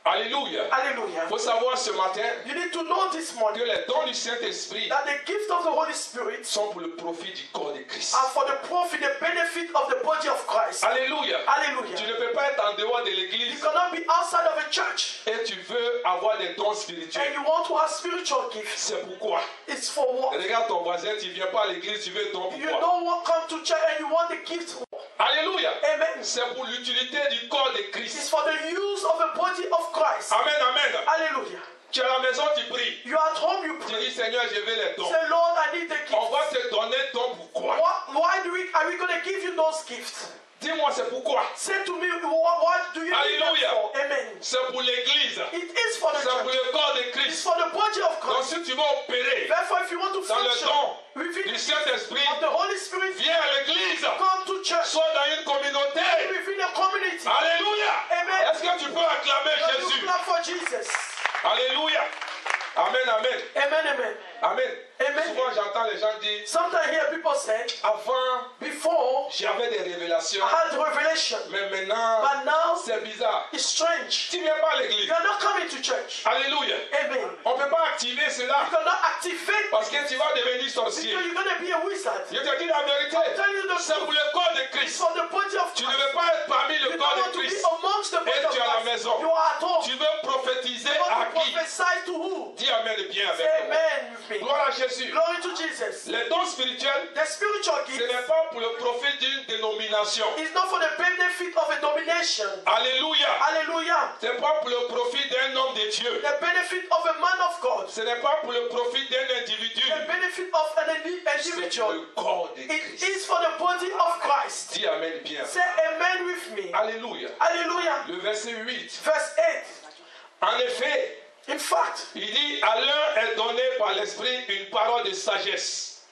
Speaker 2: Alléluia.
Speaker 1: Hallelujah.
Speaker 2: Il faut savoir ce matin
Speaker 1: You need to know this
Speaker 2: que
Speaker 1: morning
Speaker 2: les dons du Saint-Esprit
Speaker 1: that the gift of the Holy Spirit
Speaker 2: sont pour le profit du corps de Christ.
Speaker 1: are for the profit, the benefit of the body of Christ.
Speaker 2: Alléluia. Tu
Speaker 1: Hallelujah.
Speaker 2: ne peux pas être en dehors de
Speaker 1: You
Speaker 2: l'église
Speaker 1: cannot be outside of a church
Speaker 2: et tu veux avoir des dons
Speaker 1: and
Speaker 2: spirituels.
Speaker 1: you want to have spiritual gifts.
Speaker 2: C'est pourquoi.
Speaker 1: It's for what?
Speaker 2: Regarde ton voisin, tu ne viens pas à l'église, tu veux don
Speaker 1: You
Speaker 2: pourquoi.
Speaker 1: don't want to come to church and you want the gift.
Speaker 2: Alléluia.
Speaker 1: Amen.
Speaker 2: C'est pour l'utilité du corps de
Speaker 1: It's
Speaker 2: Christ.
Speaker 1: for the use of the body of Christ.
Speaker 2: Amen, amen.
Speaker 1: Hallelujah.
Speaker 2: Tu es à la maison, tu pries.
Speaker 1: You are at home, you
Speaker 2: Tu
Speaker 1: pray.
Speaker 2: dis Seigneur, je veux les dons.
Speaker 1: Say, Lord, I need the
Speaker 2: On
Speaker 1: gift.
Speaker 2: va te donner don pourquoi.
Speaker 1: Why are we going to give you those gifts?
Speaker 2: Dis-moi c'est pourquoi.
Speaker 1: Say to me, what do you need them
Speaker 2: Alléluia.
Speaker 1: for? Amen.
Speaker 2: C'est pour l'église.
Speaker 1: It is for the
Speaker 2: C'est pour
Speaker 1: church.
Speaker 2: le corps de
Speaker 1: It's
Speaker 2: Christ.
Speaker 1: for the body of
Speaker 2: Donc
Speaker 1: Christ.
Speaker 2: si tu veux opérer
Speaker 1: Therefore, if you want to
Speaker 2: dans le
Speaker 1: function
Speaker 2: don
Speaker 1: within
Speaker 2: du Saint-Esprit,
Speaker 1: of the Holy Spirit,
Speaker 2: viens à l'église.
Speaker 1: come to church.
Speaker 2: Sois dans une communauté.
Speaker 1: Within a community.
Speaker 2: Alléluia.
Speaker 1: Amen.
Speaker 2: Est-ce que tu peux acclamer
Speaker 1: Can you
Speaker 2: Jésus?
Speaker 1: clap for Jesus?
Speaker 2: Alléluia. Amen, amen.
Speaker 1: Amen, amen.
Speaker 2: Amen.
Speaker 1: Amen.
Speaker 2: Souvent j'entends les gens dire,
Speaker 1: Sometimes I hear people say,
Speaker 2: avant
Speaker 1: before
Speaker 2: j'avais des révélations,
Speaker 1: I had the revelation,
Speaker 2: mais maintenant
Speaker 1: but now
Speaker 2: c'est bizarre.
Speaker 1: it's strange.
Speaker 2: Tu viens pas à l'église.
Speaker 1: You are not coming to church.
Speaker 2: Alléluia.
Speaker 1: Amen.
Speaker 2: On ne peut pas activer cela
Speaker 1: You cannot activate
Speaker 2: parce que tu vas devenir sorcier.
Speaker 1: because you're going to be a wizard.
Speaker 2: Je te dis la vérité.
Speaker 1: Tell you the
Speaker 2: C'est
Speaker 1: truth.
Speaker 2: pour le corps de
Speaker 1: It's
Speaker 2: Christ.
Speaker 1: for the body of
Speaker 2: Tu ne
Speaker 1: Christ.
Speaker 2: veux pas être parmi le
Speaker 1: You
Speaker 2: corps
Speaker 1: don't
Speaker 2: de
Speaker 1: want to be
Speaker 2: Christ.
Speaker 1: amongst the body
Speaker 2: Et
Speaker 1: of
Speaker 2: tu es à la
Speaker 1: Christ.
Speaker 2: maison.
Speaker 1: You are at home.
Speaker 2: Tu veux prophétiser
Speaker 1: You want
Speaker 2: à
Speaker 1: to
Speaker 2: qui?
Speaker 1: prophesy to who?
Speaker 2: Dis Amen bien
Speaker 1: Say
Speaker 2: avec moi.
Speaker 1: amen with me.
Speaker 2: Gloire à Jésus.
Speaker 1: Glory to Jesus.
Speaker 2: Les dons spirituels,
Speaker 1: The spiritual
Speaker 2: ce
Speaker 1: gift
Speaker 2: n'est pas pour le profit d'une dénomination.
Speaker 1: is not for the benefit of a domination.
Speaker 2: Alléluia.
Speaker 1: Hallelujah.
Speaker 2: Ce n'est pas pour le profit d'un homme de Dieu.
Speaker 1: The benefit of a man of God.
Speaker 2: Ce n'est pas pour le profit d'un individu.
Speaker 1: The benefit of an
Speaker 2: C'est pour
Speaker 1: individual.
Speaker 2: le corps de
Speaker 1: It
Speaker 2: Christ.
Speaker 1: is for the body of Christ.
Speaker 2: Dis Amen bien.
Speaker 1: Say amen with me.
Speaker 2: Alléluia.
Speaker 1: Hallelujah.
Speaker 2: Le verset 8.
Speaker 1: Verse 8.
Speaker 2: En effet,
Speaker 1: In fact,
Speaker 2: il dit, à l'un est donné par l'Esprit une parole de sagesse,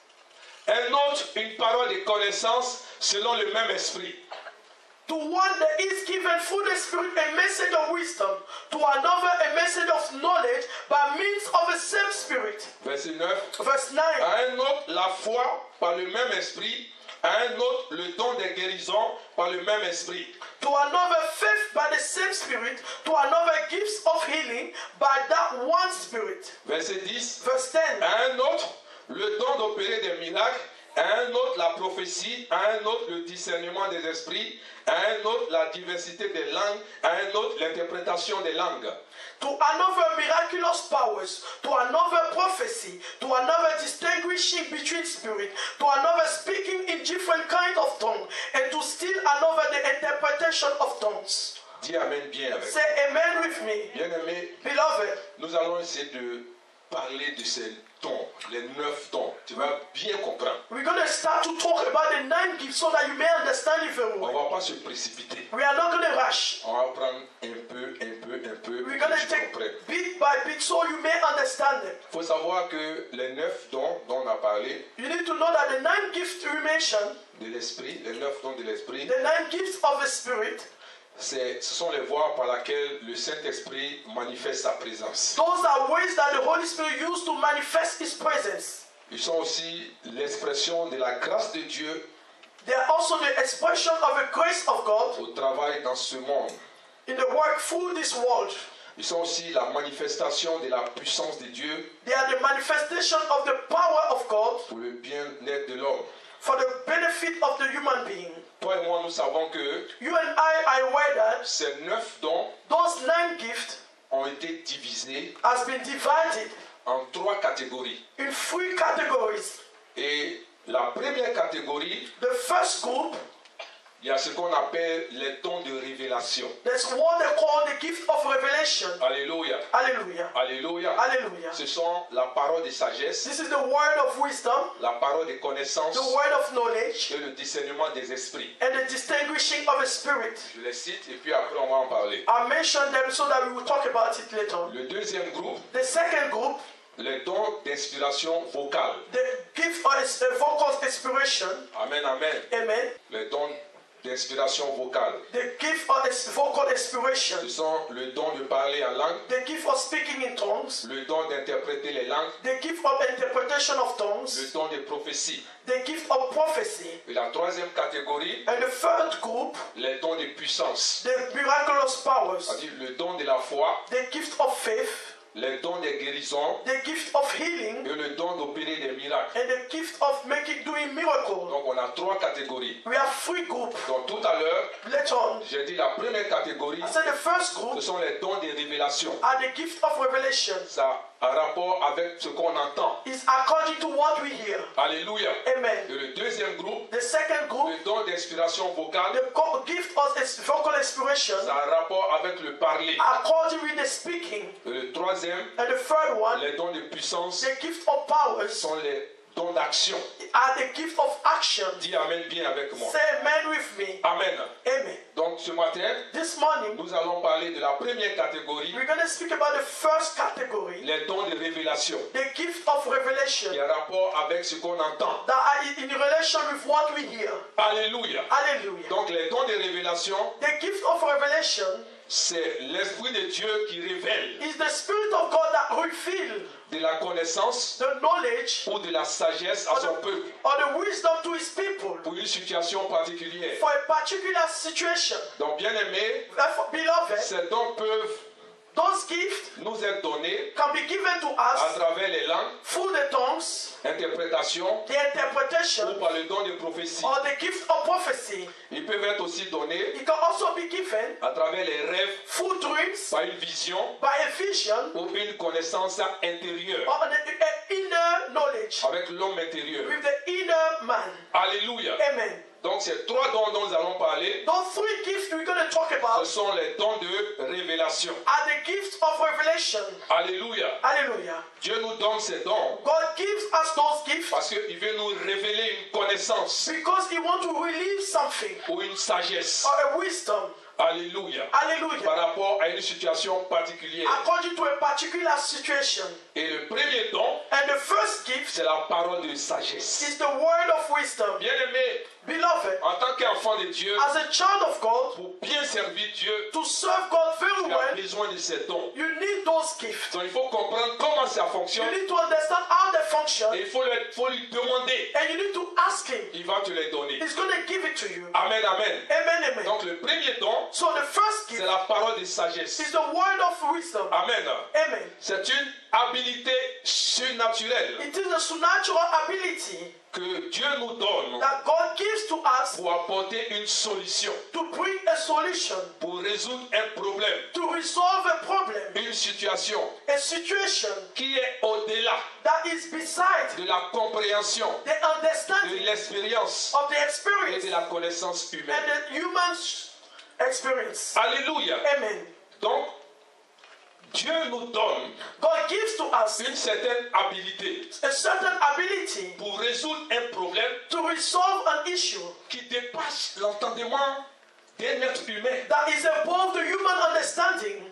Speaker 2: un autre une parole de connaissance selon le même esprit.
Speaker 1: to one there is given through the Spirit a message of wisdom, to another a message of knowledge by means of the same Spirit.
Speaker 2: Verset 9.
Speaker 1: Verse 9.
Speaker 2: À un autre la foi par le même esprit, à un autre le don des guérisons par le même esprit.
Speaker 1: To another faith by the same Spirit, to another gifts of healing by that one Spirit.
Speaker 2: Verset 10.
Speaker 1: Verse 10.
Speaker 2: À un autre le don d'opérer des miracles, à un autre la prophétie, à un autre le discernement des esprits, à un autre la diversité des langues, à un autre l'interprétation des langues.
Speaker 1: To another miraculous powers, to another prophecy, to another distinguishing between spirit, to another speaking in different kind of tongue, and to still another the interpretation of tongues.
Speaker 2: Dis Amen bien avec.
Speaker 1: Say amen with me.
Speaker 2: Bien-aimé,
Speaker 1: Beloved,
Speaker 2: nous allons essayer de parler de ces dons, les 9 dons. Tu vas bien comprendre.
Speaker 1: we're going to start to talk about the 9 gifts so that you may understand it very
Speaker 2: On ne
Speaker 1: well.
Speaker 2: va pas se précipiter.
Speaker 1: We are not going to rush.
Speaker 2: On va prendre un peu,
Speaker 1: We're going
Speaker 2: que
Speaker 1: to
Speaker 2: tu
Speaker 1: take
Speaker 2: comprennes.
Speaker 1: bit by bit so you may understand them.
Speaker 2: Il faut savoir que les 9 dons dont on a parlé,
Speaker 1: You need to know that the 9 gifts we mentioned,
Speaker 2: de l'esprit, les 9 dons de l'esprit,
Speaker 1: the 9 gifts of the Spirit,
Speaker 2: ce sont les voies par lesquelles le Saint-Esprit manifeste sa présence.
Speaker 1: those are ways that the Holy Spirit used to manifest His presence.
Speaker 2: Ils sont aussi l'expression de la grâce de Dieu
Speaker 1: They are also the expression of the grace of God
Speaker 2: au travail dans ce monde.
Speaker 1: in the work through this world.
Speaker 2: Ils sont aussi la manifestation de la puissance de Dieu
Speaker 1: They are the manifestation of the power of God
Speaker 2: pour le bien-être de l'homme.
Speaker 1: for the benefit of the human being.
Speaker 2: Toi et moi, nous savons que
Speaker 1: You and I are aware that
Speaker 2: ces 9 dons
Speaker 1: those 9 gifts
Speaker 2: ont été divisés
Speaker 1: has been divided
Speaker 2: en 3 catégories.
Speaker 1: in 3 categories.
Speaker 2: Et la première catégorie,
Speaker 1: The first group,
Speaker 2: il y a ce qu'on appelle les dons de révélation.
Speaker 1: that's what they call the gift of revelation.
Speaker 2: Alléluia.
Speaker 1: Hallelujah.
Speaker 2: Alléluia.
Speaker 1: Hallelujah.
Speaker 2: Ce sont la parole de sagesse,
Speaker 1: This is the word of wisdom,
Speaker 2: la parole de connaissance
Speaker 1: the word of knowledge,
Speaker 2: et le discernement des esprits.
Speaker 1: and the distinguishing of a spirit.
Speaker 2: Je les cite et puis après on va en parler.
Speaker 1: I mentioned them so that we will talk about it later.
Speaker 2: Le deuxième groupe,
Speaker 1: The second group,
Speaker 2: les dons d'inspiration vocale.
Speaker 1: the gift of vocal inspiration.
Speaker 2: Amen, amen.
Speaker 1: Amen.
Speaker 2: Les dons d'inspiration vocale.
Speaker 1: The gift of vocal
Speaker 2: Ce
Speaker 1: inspiration.
Speaker 2: sont le don de parler en langue,
Speaker 1: The gift of speaking in tongues.
Speaker 2: le don d'interpréter les langues,
Speaker 1: The gift of interpretation of
Speaker 2: le
Speaker 1: tongues.
Speaker 2: don de prophétie.
Speaker 1: The gift of prophecy.
Speaker 2: Et la troisième catégorie,
Speaker 1: And the third group,
Speaker 2: les dons de puissance.
Speaker 1: the miraculous powers.
Speaker 2: C'est-à-dire le don de la foi,
Speaker 1: The gift of faith.
Speaker 2: les dons des guérisons
Speaker 1: The gift of healing.
Speaker 2: et le don d'opérer des miracles.
Speaker 1: And the gift of doing miracles.
Speaker 2: Donc on a 3 catégories.
Speaker 1: We have 3 groups.
Speaker 2: Donc tout à l'heure,
Speaker 1: Later on,
Speaker 2: j'ai dit la première catégorie,
Speaker 1: I said the first
Speaker 2: ce
Speaker 1: group
Speaker 2: sont les dons de révélation.
Speaker 1: are the gift of revelation.
Speaker 2: Ça a rapport avec ce qu'on entend.
Speaker 1: It's according to what we hear.
Speaker 2: Alléluia.
Speaker 1: Amen.
Speaker 2: Et le deuxième groupe,
Speaker 1: The second group,
Speaker 2: le don d'inspiration vocale,
Speaker 1: the gift of vocal inspiration,
Speaker 2: ça a rapport avec le parler.
Speaker 1: according with the speaking.
Speaker 2: Et le troisième,
Speaker 1: And the third one,
Speaker 2: les dons de puissance
Speaker 1: the gift of powers,
Speaker 2: sont les dons d'action.
Speaker 1: are the gift of action.
Speaker 2: Dis Amen bien avec moi.
Speaker 1: Say amen with me.
Speaker 2: Amen.
Speaker 1: Amen.
Speaker 2: Donc ce matin,
Speaker 1: This morning,
Speaker 2: nous allons parler de la première catégorie,
Speaker 1: we're going to speak about the first category,
Speaker 2: les dons de révélation,
Speaker 1: the gift of revelation,
Speaker 2: qui a rapport avec ce qu'on entend.
Speaker 1: that are in relation with what we hear.
Speaker 2: Alléluia.
Speaker 1: Hallelujah.
Speaker 2: Donc les dons de révélation,
Speaker 1: The gift of revelation
Speaker 2: c'est l'Esprit de Dieu qui révèle
Speaker 1: is the Spirit of God that reveals
Speaker 2: de la connaissance
Speaker 1: the knowledge
Speaker 2: ou de la sagesse à son peuple
Speaker 1: or the wisdom to His people
Speaker 2: pour une situation particulière.
Speaker 1: for a particular situation.
Speaker 2: Donc bien aimés,
Speaker 1: Therefore, beloved,
Speaker 2: ces dons peuvent
Speaker 1: those gifts
Speaker 2: nous être donnés
Speaker 1: can be given to
Speaker 2: à
Speaker 1: us
Speaker 2: travers les langues,
Speaker 1: through the tongues,
Speaker 2: interprétation
Speaker 1: the interpretation,
Speaker 2: ou par le don de prophétie.
Speaker 1: or the gift of prophecy.
Speaker 2: Ils peuvent être aussi donnés
Speaker 1: It can also be given
Speaker 2: à travers les rêves,
Speaker 1: through dreams,
Speaker 2: par une vision
Speaker 1: by a vision,
Speaker 2: ou une connaissance intérieure
Speaker 1: or an inner knowledge
Speaker 2: avec l'homme intérieur.
Speaker 1: with the inner man.
Speaker 2: Alléluia.
Speaker 1: Amen.
Speaker 2: Donc ces 3 dons dont nous allons parler,
Speaker 1: Those 3 gifts we're going to talk
Speaker 2: ce
Speaker 1: about
Speaker 2: sont les dons de révélation.
Speaker 1: are the gifts of revelation.
Speaker 2: Alléluia.
Speaker 1: Hallelujah.
Speaker 2: Dieu nous donne ces dons
Speaker 1: God gives us those gifts
Speaker 2: parce qu'il veut nous révéler une connaissance
Speaker 1: because He wants to release something
Speaker 2: ou une sagesse.
Speaker 1: or a wisdom.
Speaker 2: Alléluia. Par
Speaker 1: Hallelujah.
Speaker 2: rapport à une situation particulière.
Speaker 1: According to a particular situation.
Speaker 2: Et le premier don,
Speaker 1: And the first gift
Speaker 2: c'est la parole de sagesse.
Speaker 1: is the word of wisdom.
Speaker 2: Bien aimé,
Speaker 1: Beloved,
Speaker 2: en tant qu'enfant de Dieu,
Speaker 1: as a child of God,
Speaker 2: pour bien servir Dieu,
Speaker 1: to serve God very
Speaker 2: tu as
Speaker 1: well,
Speaker 2: besoin de ces dons.
Speaker 1: you need those gifts.
Speaker 2: Donc il faut comprendre comment ça fonctionne
Speaker 1: You need to understand how they function,
Speaker 2: et il faut lui demander.
Speaker 1: and you need to ask Him.
Speaker 2: Il va te les donner.
Speaker 1: He's going to give it to you.
Speaker 2: Amen, amen.
Speaker 1: Amen, amen.
Speaker 2: Donc le premier don,
Speaker 1: So the first
Speaker 2: c'est
Speaker 1: gift
Speaker 2: la parole de sagesse.
Speaker 1: is the word of wisdom.
Speaker 2: Amen.
Speaker 1: Amen.
Speaker 2: C'est une habilité surnaturelle
Speaker 1: It is a supernatural ability
Speaker 2: que Dieu nous donne
Speaker 1: that God gives to us
Speaker 2: pour apporter une solution,
Speaker 1: to bring a solution,
Speaker 2: pour résoudre un problème,
Speaker 1: to resolve a problem,
Speaker 2: une situation
Speaker 1: a situation
Speaker 2: qui est au-delà
Speaker 1: that is beside
Speaker 2: de la compréhension,
Speaker 1: the
Speaker 2: de
Speaker 1: understanding
Speaker 2: l'expérience
Speaker 1: of the
Speaker 2: et
Speaker 1: experience
Speaker 2: de la connaissance humaine.
Speaker 1: and the human experience.
Speaker 2: Alléluia.
Speaker 1: Amen.
Speaker 2: Donc, Dieu nous donne
Speaker 1: God gives to us
Speaker 2: une certaine habilité
Speaker 1: a certain ability
Speaker 2: pour résoudre un problème
Speaker 1: to resolve an issue
Speaker 2: qui dépasse l'entendement d'un être humain.
Speaker 1: that is above the human understanding.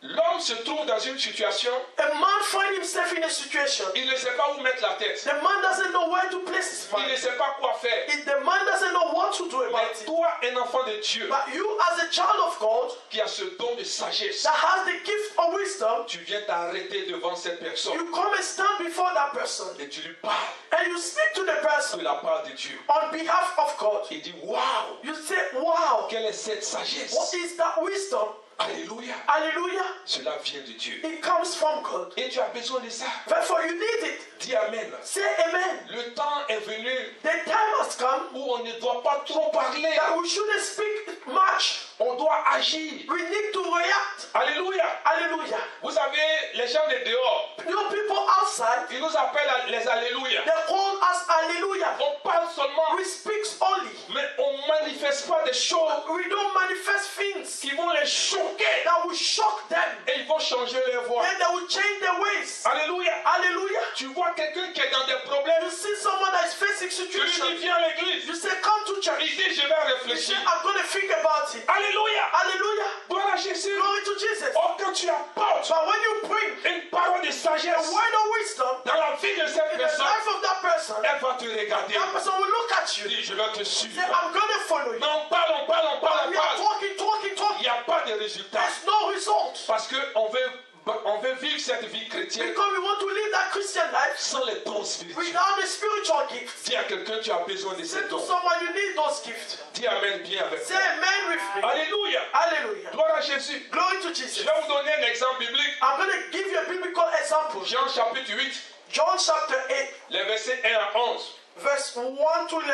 Speaker 2: L'homme se trouve dans une situation,
Speaker 1: A man finds himself in a situation.
Speaker 2: il ne sait pas où mettre la tête.
Speaker 1: The man doesn't know where to place his
Speaker 2: Il ne
Speaker 1: mind.
Speaker 2: sait pas quoi faire.
Speaker 1: The man doesn't know what to do about
Speaker 2: Mais
Speaker 1: it.
Speaker 2: toi, un enfant de Dieu,
Speaker 1: But you, as a child of God,
Speaker 2: qui a ce don de sagesse,
Speaker 1: that has the gift of wisdom,
Speaker 2: tu viens t'arrêter devant cette personne
Speaker 1: you come and stand before that person
Speaker 2: et tu lui parles
Speaker 1: and you speak to the person
Speaker 2: de la part de Dieu.
Speaker 1: on behalf of God.
Speaker 2: Il dit, waouh,
Speaker 1: You say, wow,
Speaker 2: quelle est cette sagesse?
Speaker 1: what is that wisdom?
Speaker 2: Alléluia.
Speaker 1: Hallelujah.
Speaker 2: Cela vient de Dieu.
Speaker 1: It comes from God.
Speaker 2: Et tu as besoin de ça.
Speaker 1: Therefore, you need it.
Speaker 2: Dis Amen.
Speaker 1: Say amen.
Speaker 2: Le temps est venu
Speaker 1: The time has come
Speaker 2: où on ne doit pas trop parler.
Speaker 1: that we shouldn't speak much.
Speaker 2: On doit agir.
Speaker 1: We need to react.
Speaker 2: Alléluia.
Speaker 1: Hallelujah.
Speaker 2: Vous savez, les gens de dehors,
Speaker 1: You people outside,
Speaker 2: ils nous appellent les Alléluia.
Speaker 1: they call us hallelujah.
Speaker 2: On parle seulement,
Speaker 1: We speak only.
Speaker 2: mais on ne manifeste pas des choses
Speaker 1: We don't manifest things
Speaker 2: qui vont les choquer.
Speaker 1: that will shock them.
Speaker 2: Et ils vont changer leur voix.
Speaker 1: Then they will change their ways.
Speaker 2: Alléluia.
Speaker 1: Hallelujah.
Speaker 2: Tu vois quelqu'un qui est dans des problèmes,
Speaker 1: You see someone that is facing
Speaker 2: tu lui dis
Speaker 1: situation.
Speaker 2: viens à l'église.
Speaker 1: You say, come to church.
Speaker 2: Il dit je vais
Speaker 1: You say,
Speaker 2: réfléchir.
Speaker 1: I'm going to think about it.
Speaker 2: Alléluia.
Speaker 1: Hallelujah.
Speaker 2: Gloire à Jésus.
Speaker 1: Glory to Jesus.
Speaker 2: Oh, quand tu apportes
Speaker 1: But when you bring
Speaker 2: une parole de
Speaker 1: a
Speaker 2: sagesse
Speaker 1: word of wisdom
Speaker 2: dans la vie de cette
Speaker 1: in the
Speaker 2: personne,
Speaker 1: life of that person,
Speaker 2: elle va te regarder.
Speaker 1: that person will look at
Speaker 2: Tu
Speaker 1: you.
Speaker 2: dis je vais te
Speaker 1: Say,
Speaker 2: suivre.
Speaker 1: I'm going to follow you.
Speaker 2: Mais on parle, on parle, on parle, on
Speaker 1: We are
Speaker 2: parle.
Speaker 1: talking.
Speaker 2: Il n'y a pas de résultat.
Speaker 1: There's no result.
Speaker 2: Parce qu'on veut vivre cette vie chrétienne
Speaker 1: Because we want to live that Christian life
Speaker 2: sans les dons spirituels.
Speaker 1: without the spiritual gifts.
Speaker 2: Dis à quelqu'un, tu as besoin de
Speaker 1: Say
Speaker 2: ces
Speaker 1: to
Speaker 2: dons.
Speaker 1: someone, you need those gifts.
Speaker 2: Dis Amen bien avec
Speaker 1: Say
Speaker 2: moi.
Speaker 1: amen with me.
Speaker 2: Alléluia.
Speaker 1: Hallelujah.
Speaker 2: Gloire à Jésus.
Speaker 1: Glory to
Speaker 2: Je
Speaker 1: Jesus.
Speaker 2: vais vous donner un exemple biblique.
Speaker 1: I'm going to give you a biblical example.
Speaker 2: Jean chapitre 8,
Speaker 1: John chapter 8,
Speaker 2: les versets 1 à 11.
Speaker 1: verse 1 to 11.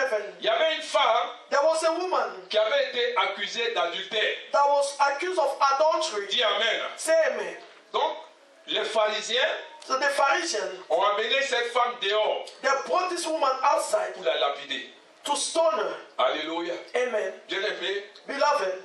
Speaker 2: Il y avait une femme
Speaker 1: There was a woman
Speaker 2: qui avait été accusée d'adultère.
Speaker 1: that was accused of adultery.
Speaker 2: Dis Amen.
Speaker 1: Say amen.
Speaker 2: Donc, les pharisiens
Speaker 1: So the Phariseans,
Speaker 2: ont amené cette femme dehors
Speaker 1: they brought this woman outside
Speaker 2: pour la lapider.
Speaker 1: to stone her.
Speaker 2: Alléluia.
Speaker 1: Amen.
Speaker 2: Bien aimé,
Speaker 1: Beloved,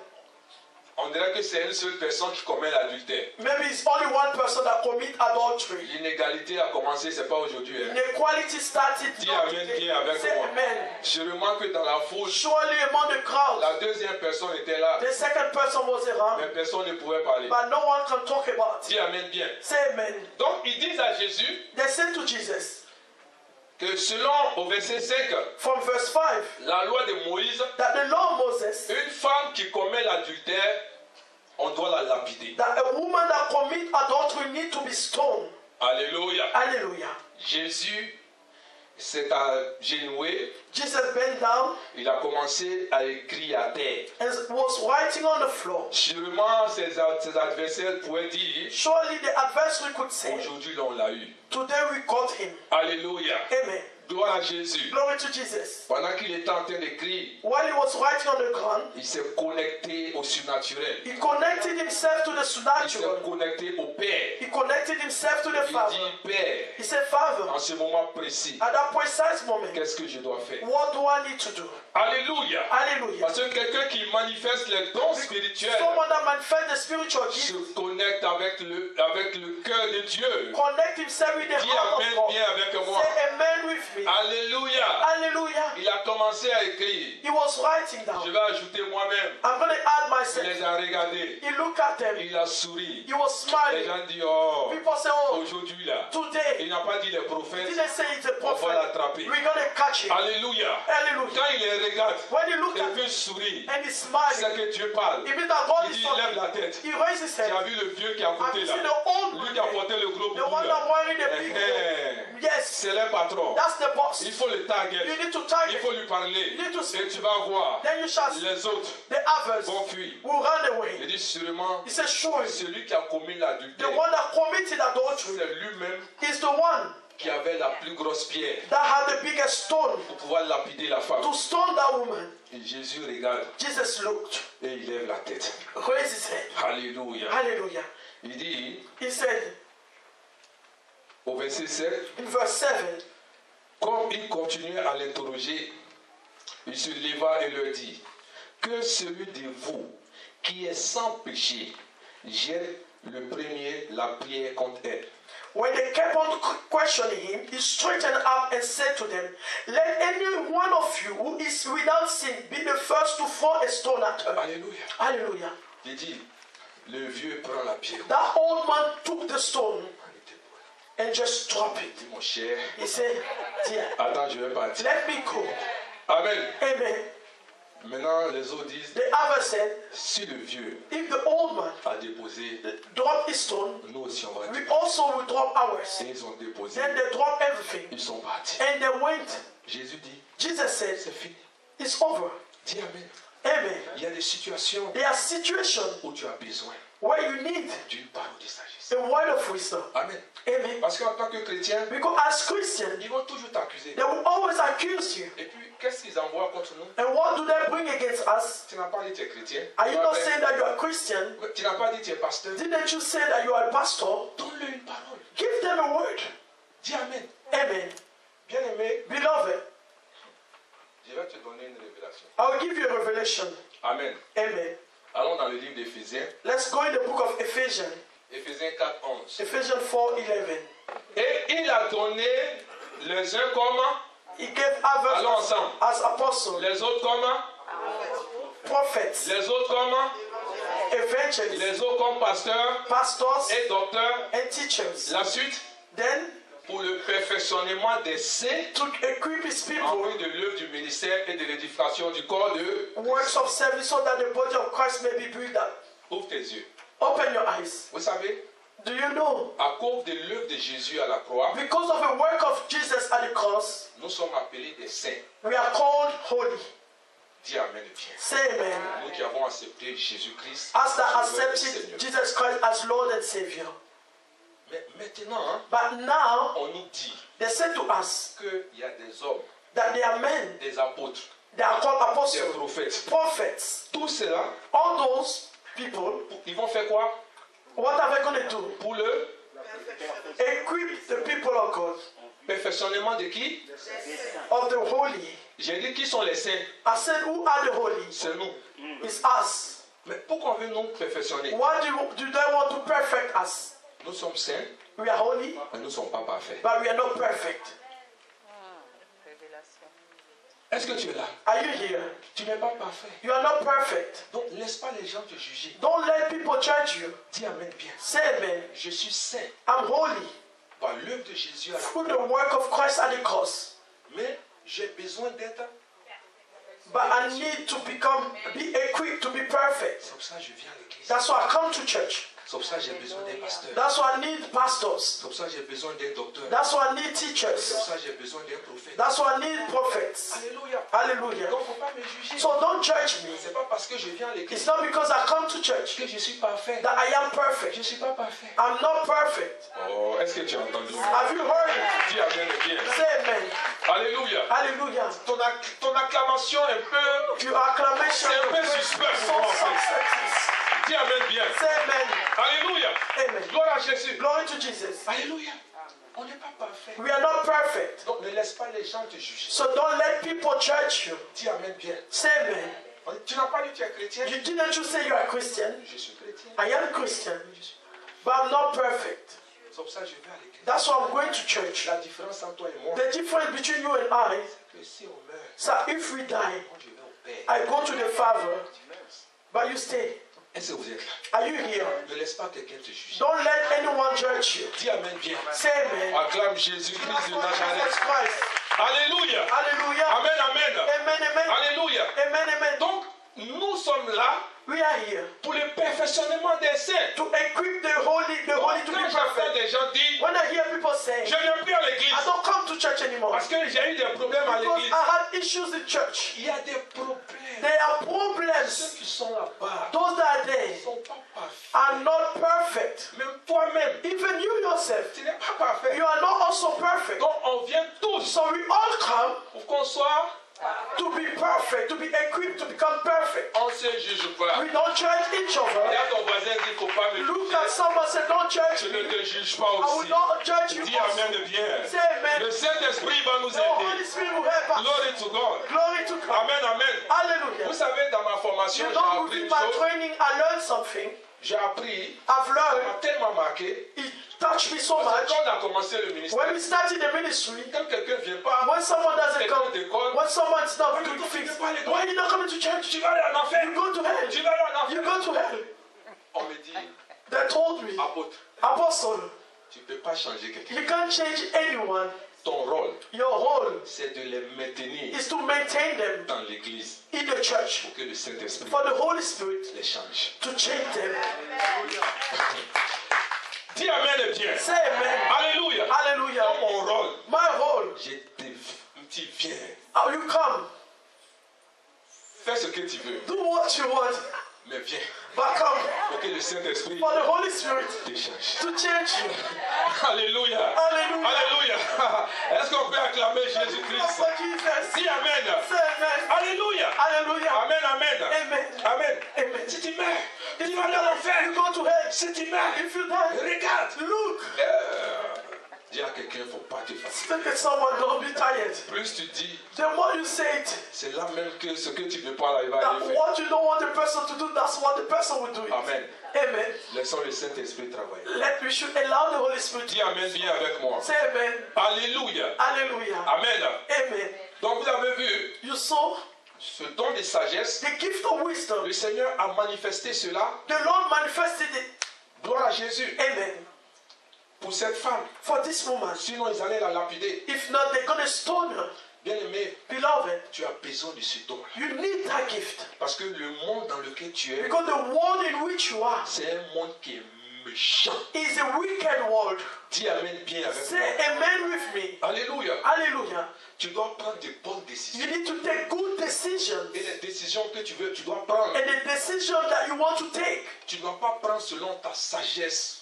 Speaker 2: on dirait que c'est une seule personne qui commet l'adultère.
Speaker 1: maybe it's only one person that commit adultery.
Speaker 2: L'inégalité a commencé, c'est pas aujourd'hui. Hein.
Speaker 1: Inequality started.
Speaker 2: Dis
Speaker 1: not
Speaker 2: amen
Speaker 1: today.
Speaker 2: bien avec
Speaker 1: Say
Speaker 2: moi.
Speaker 1: amen.
Speaker 2: Je remarque que dans la foule,
Speaker 1: Surely among the crowd,
Speaker 2: la deuxième personne était là,
Speaker 1: the second person was around,
Speaker 2: mais personne ne pouvait parler.
Speaker 1: but no one can talk about it.
Speaker 2: Dis amen bien.
Speaker 1: Say amen.
Speaker 2: Donc ils disent à Jésus
Speaker 1: They said to Jesus,
Speaker 2: que selon au verset 5,
Speaker 1: from verse 5,
Speaker 2: la loi de Moïse,
Speaker 1: that the law of Moses,
Speaker 2: une femme qui commet l'adultère, on doit la lapider.
Speaker 1: that a woman that commit adultery need to be stoned.
Speaker 2: Alléluia.
Speaker 1: Hallelujah.
Speaker 2: Jésus s'est agenouillé,
Speaker 1: Jesus bent down
Speaker 2: il a commencé à écrire à terre.
Speaker 1: and was writing on the floor.
Speaker 2: Sûrement ses adversaires pouvaient dire,
Speaker 1: Surely the adversary could say,
Speaker 2: aujourd'hui là, on l'a eu.
Speaker 1: today we got him.
Speaker 2: Alléluia.
Speaker 1: Amen.
Speaker 2: Gloire à Jésus.
Speaker 1: Glory to Jesus.
Speaker 2: Pendant qu'il était en train d'écrire,
Speaker 1: While he was writing on the ground,
Speaker 2: il s'est connecté au surnaturel.
Speaker 1: he connected himself to the
Speaker 2: Il s'est
Speaker 1: supernatural.
Speaker 2: connecté au Père.
Speaker 1: He connected himself to the
Speaker 2: Il
Speaker 1: Father.
Speaker 2: dit, Père,
Speaker 1: He said, Father,
Speaker 2: en ce moment précis,
Speaker 1: at that precise moment,
Speaker 2: qu'est-ce que je dois faire?
Speaker 1: what do I need to do?
Speaker 2: Alléluia.
Speaker 1: Hallelujah.
Speaker 2: Parce que quelqu'un qui manifeste les dons spirituels
Speaker 1: Someone that manifests the spiritual
Speaker 2: se
Speaker 1: gift,
Speaker 2: connecte avec le cœur de Dieu.
Speaker 1: connect himself with the
Speaker 2: Dis
Speaker 1: heart
Speaker 2: Amen
Speaker 1: of God.
Speaker 2: bien avec moi.
Speaker 1: Say amen with me.
Speaker 2: Alléluia.
Speaker 1: Hallelujah.
Speaker 2: Il a commencé à écrire.
Speaker 1: He was writing
Speaker 2: Je
Speaker 1: down.
Speaker 2: vais ajouter moi-même.
Speaker 1: I'm going to add
Speaker 2: Il
Speaker 1: myself.
Speaker 2: les a regardés.
Speaker 1: He looked at them.
Speaker 2: Il a souri.
Speaker 1: He was
Speaker 2: Les
Speaker 1: smiling.
Speaker 2: gens disent, oh,
Speaker 1: People say, oh,
Speaker 2: aujourd'hui là.
Speaker 1: today,
Speaker 2: Il n'a pas dit les prophètes.
Speaker 1: didn't say it's a
Speaker 2: On va
Speaker 1: prophet.
Speaker 2: l'attraper.
Speaker 1: We're going to catch him.
Speaker 2: Alléluia.
Speaker 1: Hallelujah.
Speaker 2: Quand il les regarde,
Speaker 1: When he looked
Speaker 2: et
Speaker 1: at
Speaker 2: puis sourit,
Speaker 1: and he's
Speaker 2: c'est
Speaker 1: smiling,
Speaker 2: que Dieu parle.
Speaker 1: it means that God
Speaker 2: Il
Speaker 1: is
Speaker 2: dit, lève
Speaker 1: talking.
Speaker 2: la tête.
Speaker 1: He raised his
Speaker 2: Tu as
Speaker 1: head.
Speaker 2: vu le vieux qui est à
Speaker 1: Have
Speaker 2: côté
Speaker 1: you
Speaker 2: là?
Speaker 1: seen the old
Speaker 2: Lui qui a
Speaker 1: man?
Speaker 2: porté le gros
Speaker 1: The
Speaker 2: boubou
Speaker 1: one
Speaker 2: là.
Speaker 1: that wearing the big coat. Yes,
Speaker 2: C'est le patron.
Speaker 1: that's the boss.
Speaker 2: Il faut le
Speaker 1: You
Speaker 2: target.
Speaker 1: need to
Speaker 2: Il
Speaker 1: target.
Speaker 2: faut lui parler.
Speaker 1: You need to
Speaker 2: Et
Speaker 1: speak.
Speaker 2: tu vas voir.
Speaker 1: Then you shall see
Speaker 2: Les autres
Speaker 1: the others
Speaker 2: vont fuir.
Speaker 1: will run
Speaker 2: Il
Speaker 1: away.
Speaker 2: dit sûrement,
Speaker 1: He says, surely
Speaker 2: celui qui a commis
Speaker 1: the
Speaker 2: l'adultère,
Speaker 1: one that committed adultery
Speaker 2: c'est lui-même
Speaker 1: is the one
Speaker 2: qui avait la plus grosse pierre
Speaker 1: that had the biggest stone
Speaker 2: pour pouvoir lapider la femme.
Speaker 1: to stone that woman.
Speaker 2: Et Jésus regarde
Speaker 1: Jesus looked,
Speaker 2: et il lève la tête.
Speaker 1: raised his head.
Speaker 2: Alléluia.
Speaker 1: Hallelujah.
Speaker 2: Il dit
Speaker 1: He said
Speaker 2: au verset 7,
Speaker 1: in verse 7,
Speaker 2: comme il continuait à l'interroger, il se leva et leur dit, que celui de vous qui est sans péché jette le premier la pierre contre elle.
Speaker 1: when they kept on questioning him, he straightened up and said to them, let any one of you who is without sin be the first to throw a stone at her.
Speaker 2: Alléluia.
Speaker 1: Hallelujah.
Speaker 2: Il dit, Le vieux prend la pierre.
Speaker 1: That old man took the stone and just dropped it.
Speaker 2: Dis mon cher,
Speaker 1: He said, dear,
Speaker 2: attends, je vais partir.
Speaker 1: let me go.
Speaker 2: Amen.
Speaker 1: Amen.
Speaker 2: Maintenant, les autres disent,
Speaker 1: The other said,
Speaker 2: si le vieux
Speaker 1: if the old man
Speaker 2: a déposé,
Speaker 1: dropped his stone,
Speaker 2: nous aussi on va
Speaker 1: we
Speaker 2: déposer.
Speaker 1: also will drop ours.
Speaker 2: Et ils ont déposé,
Speaker 1: Then they dropped everything.
Speaker 2: ils sont partis.
Speaker 1: And they went.
Speaker 2: Jésus dit,
Speaker 1: Jesus said,
Speaker 2: c'est fini.
Speaker 1: it's over.
Speaker 2: Dis Amen.
Speaker 1: Amen.
Speaker 2: Il y a des situations
Speaker 1: There are situations
Speaker 2: où tu as besoin
Speaker 1: where you need
Speaker 2: d'une parole de sagesse.
Speaker 1: a word of wisdom.
Speaker 2: Amen.
Speaker 1: Amen.
Speaker 2: Parce qu'en tant que chrétien,
Speaker 1: Because as Christians,
Speaker 2: ils vont toujours t'accuser.
Speaker 1: they will always accuse you.
Speaker 2: Et puis, qu'est-ce qu'ils envoient contre nous?
Speaker 1: And what do they bring against us?
Speaker 2: Tu n'as pas dit que tu es chrétien.
Speaker 1: Are you not saying that you are Christian?
Speaker 2: Tu n'as pas dit que tu es pasteur.
Speaker 1: Didn't you say that you are a pastor?
Speaker 2: Donne-le une parole.
Speaker 1: Give them a word.
Speaker 2: Dis Amen.
Speaker 1: Amen.
Speaker 2: Bien aimé,
Speaker 1: Beloved,
Speaker 2: je vais te donner une révélation.
Speaker 1: I will give you a revelation.
Speaker 2: Amen.
Speaker 1: Amen.
Speaker 2: Allons dans le livre d'Éphésiens.
Speaker 1: Let's go in the book of Ephesians.
Speaker 2: Éphésiens 4, 11.
Speaker 1: Ephesians 4:11.
Speaker 2: Et il a donné les uns comme,
Speaker 1: He gave others
Speaker 2: allons ensemble,
Speaker 1: as apostles,
Speaker 2: les autres comme,
Speaker 1: prophets,
Speaker 2: les autres comme,
Speaker 1: evangelists,
Speaker 2: les autres comme pasteurs
Speaker 1: pastors,
Speaker 2: et docteurs.
Speaker 1: and teachers.
Speaker 2: La suite,
Speaker 1: Then,
Speaker 2: pour le perfectionnement des saints,
Speaker 1: to equip his
Speaker 2: en
Speaker 1: people,
Speaker 2: vue de l'œuvre du ministère et de l'édification du corps de...
Speaker 1: works of service, so that the body of Christ may be built up.
Speaker 2: Ouvre tes yeux.
Speaker 1: Open your eyes.
Speaker 2: Vous savez,
Speaker 1: Do you know?
Speaker 2: à cause de l'œuvre de Jésus à la croix,
Speaker 1: Because of the work of Jesus at the cross,
Speaker 2: nous sommes appelés des saints.
Speaker 1: we are called holy.
Speaker 2: Dis Amen bien.
Speaker 1: Say amen.
Speaker 2: Nous qui avons accepté Jésus-Christ,
Speaker 1: As that
Speaker 2: Sauveur et
Speaker 1: accepted
Speaker 2: Seigneur.
Speaker 1: Jesus Christ as Lord and Savior.
Speaker 2: Mais maintenant, hein,
Speaker 1: But now,
Speaker 2: on nous dit
Speaker 1: they said to us
Speaker 2: qu'il y a des hommes,
Speaker 1: that they are men,
Speaker 2: des apôtres,
Speaker 1: they are called
Speaker 2: des
Speaker 1: apostles,
Speaker 2: prophètes.
Speaker 1: prophets.
Speaker 2: Tout cela,
Speaker 1: All those people,
Speaker 2: ils vont faire quoi?
Speaker 1: what are they going to do?
Speaker 2: Pour le
Speaker 1: Equip the people of God,
Speaker 2: perfectionnement de qui?
Speaker 1: of the holy.
Speaker 2: J'ai dit qui sont les saints?
Speaker 1: I said, who are the holy?
Speaker 2: C'est nous.
Speaker 1: It's us.
Speaker 2: Mais pourquoi on veut nous perfectionner?
Speaker 1: Why do they want to perfect us?
Speaker 2: Nous sommes saints,
Speaker 1: We are holy,
Speaker 2: mais nous ne sommes pas parfaits.
Speaker 1: but we are not perfect.
Speaker 2: Est-ce que tu es là?
Speaker 1: Are you here?
Speaker 2: Tu n'es pas parfait.
Speaker 1: You are not perfect.
Speaker 2: Donc laisse pas les gens te juger.
Speaker 1: Don't let people judge you.
Speaker 2: Dis Amen bien.
Speaker 1: Say amen.
Speaker 2: Je suis saint
Speaker 1: I'm holy
Speaker 2: par l'œuvre de Jésus à la
Speaker 1: through the work of Christ at the cross.
Speaker 2: Mais j'ai besoin d'être.
Speaker 1: But I need to be equipped to be perfect.
Speaker 2: C'est pour ça que je viens à l'église.
Speaker 1: That's why I come to church.
Speaker 2: C'est pour ça que j'ai besoin d'un pasteur.
Speaker 1: That's why I need pastors.
Speaker 2: C'est pour ça que j'ai besoin d'un docteur.
Speaker 1: That's why I need
Speaker 2: C'est pour
Speaker 1: teachers.
Speaker 2: ça que j'ai besoin d'un prophète.
Speaker 1: That's why I need prophets.
Speaker 2: Alléluia.
Speaker 1: Hallelujah.
Speaker 2: Donc, il ne faut pas me juger.
Speaker 1: So don't judge me.
Speaker 2: Ce n'est pas parce que je viens à l'église
Speaker 1: It's not because I come to church
Speaker 2: que je suis parfait.
Speaker 1: that I am
Speaker 2: Je
Speaker 1: perfect.
Speaker 2: ne suis pas parfait.
Speaker 1: I'm not perfect.
Speaker 2: Oh, est-ce que tu as entendu?
Speaker 1: Have you heard it?
Speaker 2: Dis Amen bien.
Speaker 1: Say amen.
Speaker 2: Alléluia.
Speaker 1: Hallelujah.
Speaker 2: Ton acclamation est un peu...
Speaker 1: Your acclamation
Speaker 2: C'est un peu suspect
Speaker 1: so
Speaker 2: pour moi, en fait.
Speaker 1: success.
Speaker 2: Dis Amen bien.
Speaker 1: Say amen.
Speaker 2: Alléluia.
Speaker 1: Amen.
Speaker 2: Gloire à Jésus.
Speaker 1: Glory to Jesus.
Speaker 2: Alléluia. On n'est pas parfait.
Speaker 1: We are not perfect.
Speaker 2: Donc ne laisse pas les gens te juger.
Speaker 1: So don't let people judge you.
Speaker 2: Dis Amen bien.
Speaker 1: Say amen.
Speaker 2: Tu n'as pas dit que tu es chrétien?
Speaker 1: Didn't you say you are a Christian?
Speaker 2: Je suis chrétien.
Speaker 1: I am Christian, but I'm not perfect.
Speaker 2: C'est pour ça que je vais à l'église.
Speaker 1: That's why I'm going to church.
Speaker 2: La différence entre toi et moi,
Speaker 1: The difference between you and I
Speaker 2: c'est que si on meurt,
Speaker 1: is that if we die,
Speaker 2: moi je vais au Père.
Speaker 1: I go to the Father, but you stay.
Speaker 2: Est-ce que vous êtes là?
Speaker 1: Are you here?
Speaker 2: Ne laisse pas quelqu'un te juger.
Speaker 1: Don't let anyone judge you.
Speaker 2: Dis Amen bien.
Speaker 1: Say amen.
Speaker 2: Acclame Jésus-Christ de Nazareth.
Speaker 1: Jesus Christ.
Speaker 2: Alléluia.
Speaker 1: Hallelujah.
Speaker 2: Amen, amen.
Speaker 1: Amen, amen.
Speaker 2: Alléluia.
Speaker 1: Amen, amen.
Speaker 2: Donc, nous sommes là
Speaker 1: We are here
Speaker 2: pour le perfectionnement des saints.
Speaker 1: to equip the holy to
Speaker 2: Quand
Speaker 1: be
Speaker 2: j'entends
Speaker 1: perfect.
Speaker 2: des gens dire,
Speaker 1: When I hear people say,
Speaker 2: je ne viens plus à l'église
Speaker 1: I don't come to church anymore
Speaker 2: parce que j'ai eu des problèmes à
Speaker 1: because
Speaker 2: l'église.
Speaker 1: I had issues in church.
Speaker 2: Il y a des problèmes.
Speaker 1: There are
Speaker 2: Ceux
Speaker 1: problems.
Speaker 2: qui sont là-bas
Speaker 1: Those that are
Speaker 2: ne
Speaker 1: there
Speaker 2: sont pas parfaits.
Speaker 1: are not perfect.
Speaker 2: Même toi-même,
Speaker 1: Even you yourself,
Speaker 2: tu n'es pas parfait.
Speaker 1: you are not also perfect.
Speaker 2: Donc, on vient tous
Speaker 1: So we all come
Speaker 2: pour qu'on soit,
Speaker 1: to be perfect, to be equipped to become perfect.
Speaker 2: on se juge pas.
Speaker 1: We don't judge each other.
Speaker 2: Regarde ton voisin, dit, faut pas me
Speaker 1: Look
Speaker 2: juger.
Speaker 1: at someone, say, don't judge
Speaker 2: Je ne
Speaker 1: me.
Speaker 2: te juge pas
Speaker 1: I will
Speaker 2: aussi.
Speaker 1: not judge you
Speaker 2: Dis
Speaker 1: also.
Speaker 2: Amen bien.
Speaker 1: Say amen.
Speaker 2: Le Saint-Esprit va nous
Speaker 1: The Holy
Speaker 2: aider.
Speaker 1: Spirit will help us.
Speaker 2: Glory to God.
Speaker 1: Glory to God.
Speaker 2: Amen, amen. Vous
Speaker 1: Hallelujah.
Speaker 2: savez, dans ma formation,
Speaker 1: You
Speaker 2: j'ai
Speaker 1: know,
Speaker 2: appris
Speaker 1: within
Speaker 2: une
Speaker 1: my
Speaker 2: chose.
Speaker 1: training, I learned something.
Speaker 2: J'ai appris,
Speaker 1: I've
Speaker 2: ça m'a
Speaker 1: learned.
Speaker 2: tellement marqué.
Speaker 1: It touched me so
Speaker 2: Parce que
Speaker 1: much.
Speaker 2: quand on a commencé le ministère,
Speaker 1: When we started the ministry,
Speaker 2: quand quelqu'un ne vient pas,
Speaker 1: when someone doesn't
Speaker 2: quelqu'un
Speaker 1: come,
Speaker 2: décolle,
Speaker 1: when someone's not
Speaker 2: Why
Speaker 1: doing
Speaker 2: you
Speaker 1: things,
Speaker 2: don't
Speaker 1: why are you not coming to church?
Speaker 2: tu vas aller en enfer.
Speaker 1: You go to hell.
Speaker 2: Tu vas aller en
Speaker 1: You
Speaker 2: enfer.
Speaker 1: go to hell.
Speaker 2: On me dit,
Speaker 1: They told me,
Speaker 2: apôtre,
Speaker 1: Apostle,
Speaker 2: tu ne peux pas changer quelqu'un.
Speaker 1: you can't change anyone.
Speaker 2: Ton rôle,
Speaker 1: Your role
Speaker 2: c'est de les maintenir
Speaker 1: is to maintain them
Speaker 2: dans l'église
Speaker 1: in the church
Speaker 2: pour que le Saint-Esprit
Speaker 1: for the Holy Spirit
Speaker 2: les change.
Speaker 1: to change them.
Speaker 2: Dis Amen et bien.
Speaker 1: Say amen.
Speaker 2: Alléluia.
Speaker 1: Hallelujah.
Speaker 2: Dans mon rôle,
Speaker 1: My role,
Speaker 2: tu viens.
Speaker 1: how you come,
Speaker 2: Fais ce que tu veux,
Speaker 1: do what you want,
Speaker 2: mais viens
Speaker 1: but come
Speaker 2: pour que le Saint-Esprit
Speaker 1: for the Holy Spirit
Speaker 2: te change.
Speaker 1: to change you.
Speaker 2: Alléluia.
Speaker 1: Hallelujah.
Speaker 2: Alléluia. Est-ce qu'on peut acclamer Jésus-Christ?
Speaker 1: For Jesus.
Speaker 2: Dis Amen.
Speaker 1: Say amen.
Speaker 2: Alléluia.
Speaker 1: Hallelujah.
Speaker 2: Amen, amen.
Speaker 1: Amen.
Speaker 2: Amen.
Speaker 1: Amen.
Speaker 2: Si tu meurs,
Speaker 1: If
Speaker 2: tu
Speaker 1: you
Speaker 2: vas dans
Speaker 1: die,
Speaker 2: l'enfer.
Speaker 1: you go to hell.
Speaker 2: Si tu meurs,
Speaker 1: If you die,
Speaker 2: regarde.
Speaker 1: look.
Speaker 2: Dis à quelqu'un, il ne faut pas te fatiguer.
Speaker 1: Look at someone, don't be tired.
Speaker 2: Plus tu dis,
Speaker 1: The more you say it,
Speaker 2: c'est là même que ce que tu ne veux pas, là, il va
Speaker 1: that
Speaker 2: aller faire.
Speaker 1: what you don't want the person to do, that's what the person will do it.
Speaker 2: Amen.
Speaker 1: Amen.
Speaker 2: Laissons le Saint-Esprit travailler.
Speaker 1: We should allow the Holy Spirit
Speaker 2: Dis
Speaker 1: to
Speaker 2: Amen bien avec moi.
Speaker 1: say amen.
Speaker 2: Alléluia.
Speaker 1: Hallelujah.
Speaker 2: Amen.
Speaker 1: Amen.
Speaker 2: Donc vous avez vu
Speaker 1: You saw
Speaker 2: ce don de sagesse.
Speaker 1: the gift of wisdom.
Speaker 2: Le Seigneur a manifesté cela.
Speaker 1: The Lord manifested it.
Speaker 2: Gloire à Jésus.
Speaker 1: Amen.
Speaker 2: Pour cette femme.
Speaker 1: For this woman.
Speaker 2: Sinon ils allaient la lapider.
Speaker 1: If not, they're going to stone her.
Speaker 2: Bien-aimé,
Speaker 1: Beloved,
Speaker 2: tu as besoin de ce don.
Speaker 1: you need that gift.
Speaker 2: Parce que le monde dans lequel tu es,
Speaker 1: Because the world in which you are
Speaker 2: c'est un monde qui est méchant.
Speaker 1: is a wicked world.
Speaker 2: Dis Amen bien avec
Speaker 1: Say
Speaker 2: moi.
Speaker 1: amen with me.
Speaker 2: Alléluia.
Speaker 1: Hallelujah.
Speaker 2: Tu dois prendre de bonnes
Speaker 1: You
Speaker 2: décisions.
Speaker 1: need to take good decisions.
Speaker 2: Et les décisions que tu veux, tu dois prendre.
Speaker 1: And the decision that you want to take,
Speaker 2: Tu ne dois pas prendre selon ta sagesse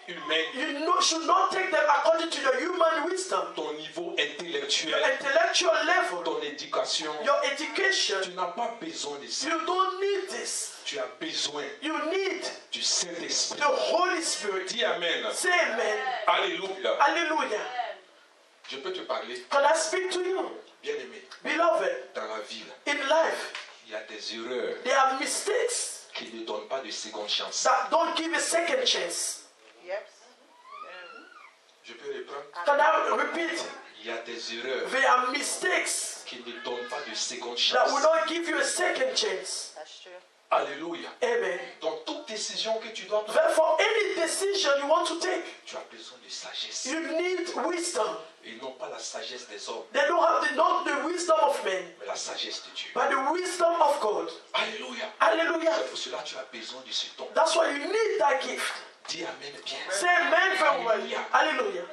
Speaker 2: humaine,
Speaker 1: should not take them according to your human wisdom,
Speaker 2: ton niveau
Speaker 1: your
Speaker 2: intellectuel,
Speaker 1: intellectual level,
Speaker 2: ton éducation.
Speaker 1: your education.
Speaker 2: Tu n'as pas besoin de ça.
Speaker 1: You don't need this.
Speaker 2: Tu as besoin
Speaker 1: You need
Speaker 2: du Saint-Esprit.
Speaker 1: the Holy Spirit.
Speaker 2: Dis Amen.
Speaker 1: Say amen.
Speaker 2: Alléluia.
Speaker 1: Hallelujah.
Speaker 2: Je peux te parler,
Speaker 1: Can I speak to you?
Speaker 2: bien-aimé,
Speaker 1: Beloved,
Speaker 2: dans la vie,
Speaker 1: in life,
Speaker 2: il y a des erreurs
Speaker 1: there are mistakes
Speaker 2: qui ne donnent pas de seconde chance.
Speaker 1: that don't give a second chance.
Speaker 3: Yep.
Speaker 2: Je peux reprendre.
Speaker 1: Can I repeat?
Speaker 2: Il y a des erreurs
Speaker 1: There are mistakes
Speaker 2: qui ne donnent pas de seconde
Speaker 1: that will
Speaker 2: chance.
Speaker 1: not give you a second chance.
Speaker 3: That's true.
Speaker 2: Alléluia.
Speaker 1: Amen.
Speaker 2: Donc toute décision que tu dois prendre,
Speaker 1: Therefore, any decision you want to take,
Speaker 2: tu as besoin de sagesse.
Speaker 1: you need wisdom.
Speaker 2: Et non pas la sagesse des hommes,
Speaker 1: They don't have not the wisdom of men,
Speaker 2: mais la sagesse de Dieu.
Speaker 1: but the wisdom of God.
Speaker 2: Alléluia.
Speaker 1: Hallelujah.
Speaker 2: C'est pour cela que tu as besoin de ce don.
Speaker 1: That's why you need that gift.
Speaker 2: Dis Amen bien.
Speaker 1: Say amen very well. Hallelujah.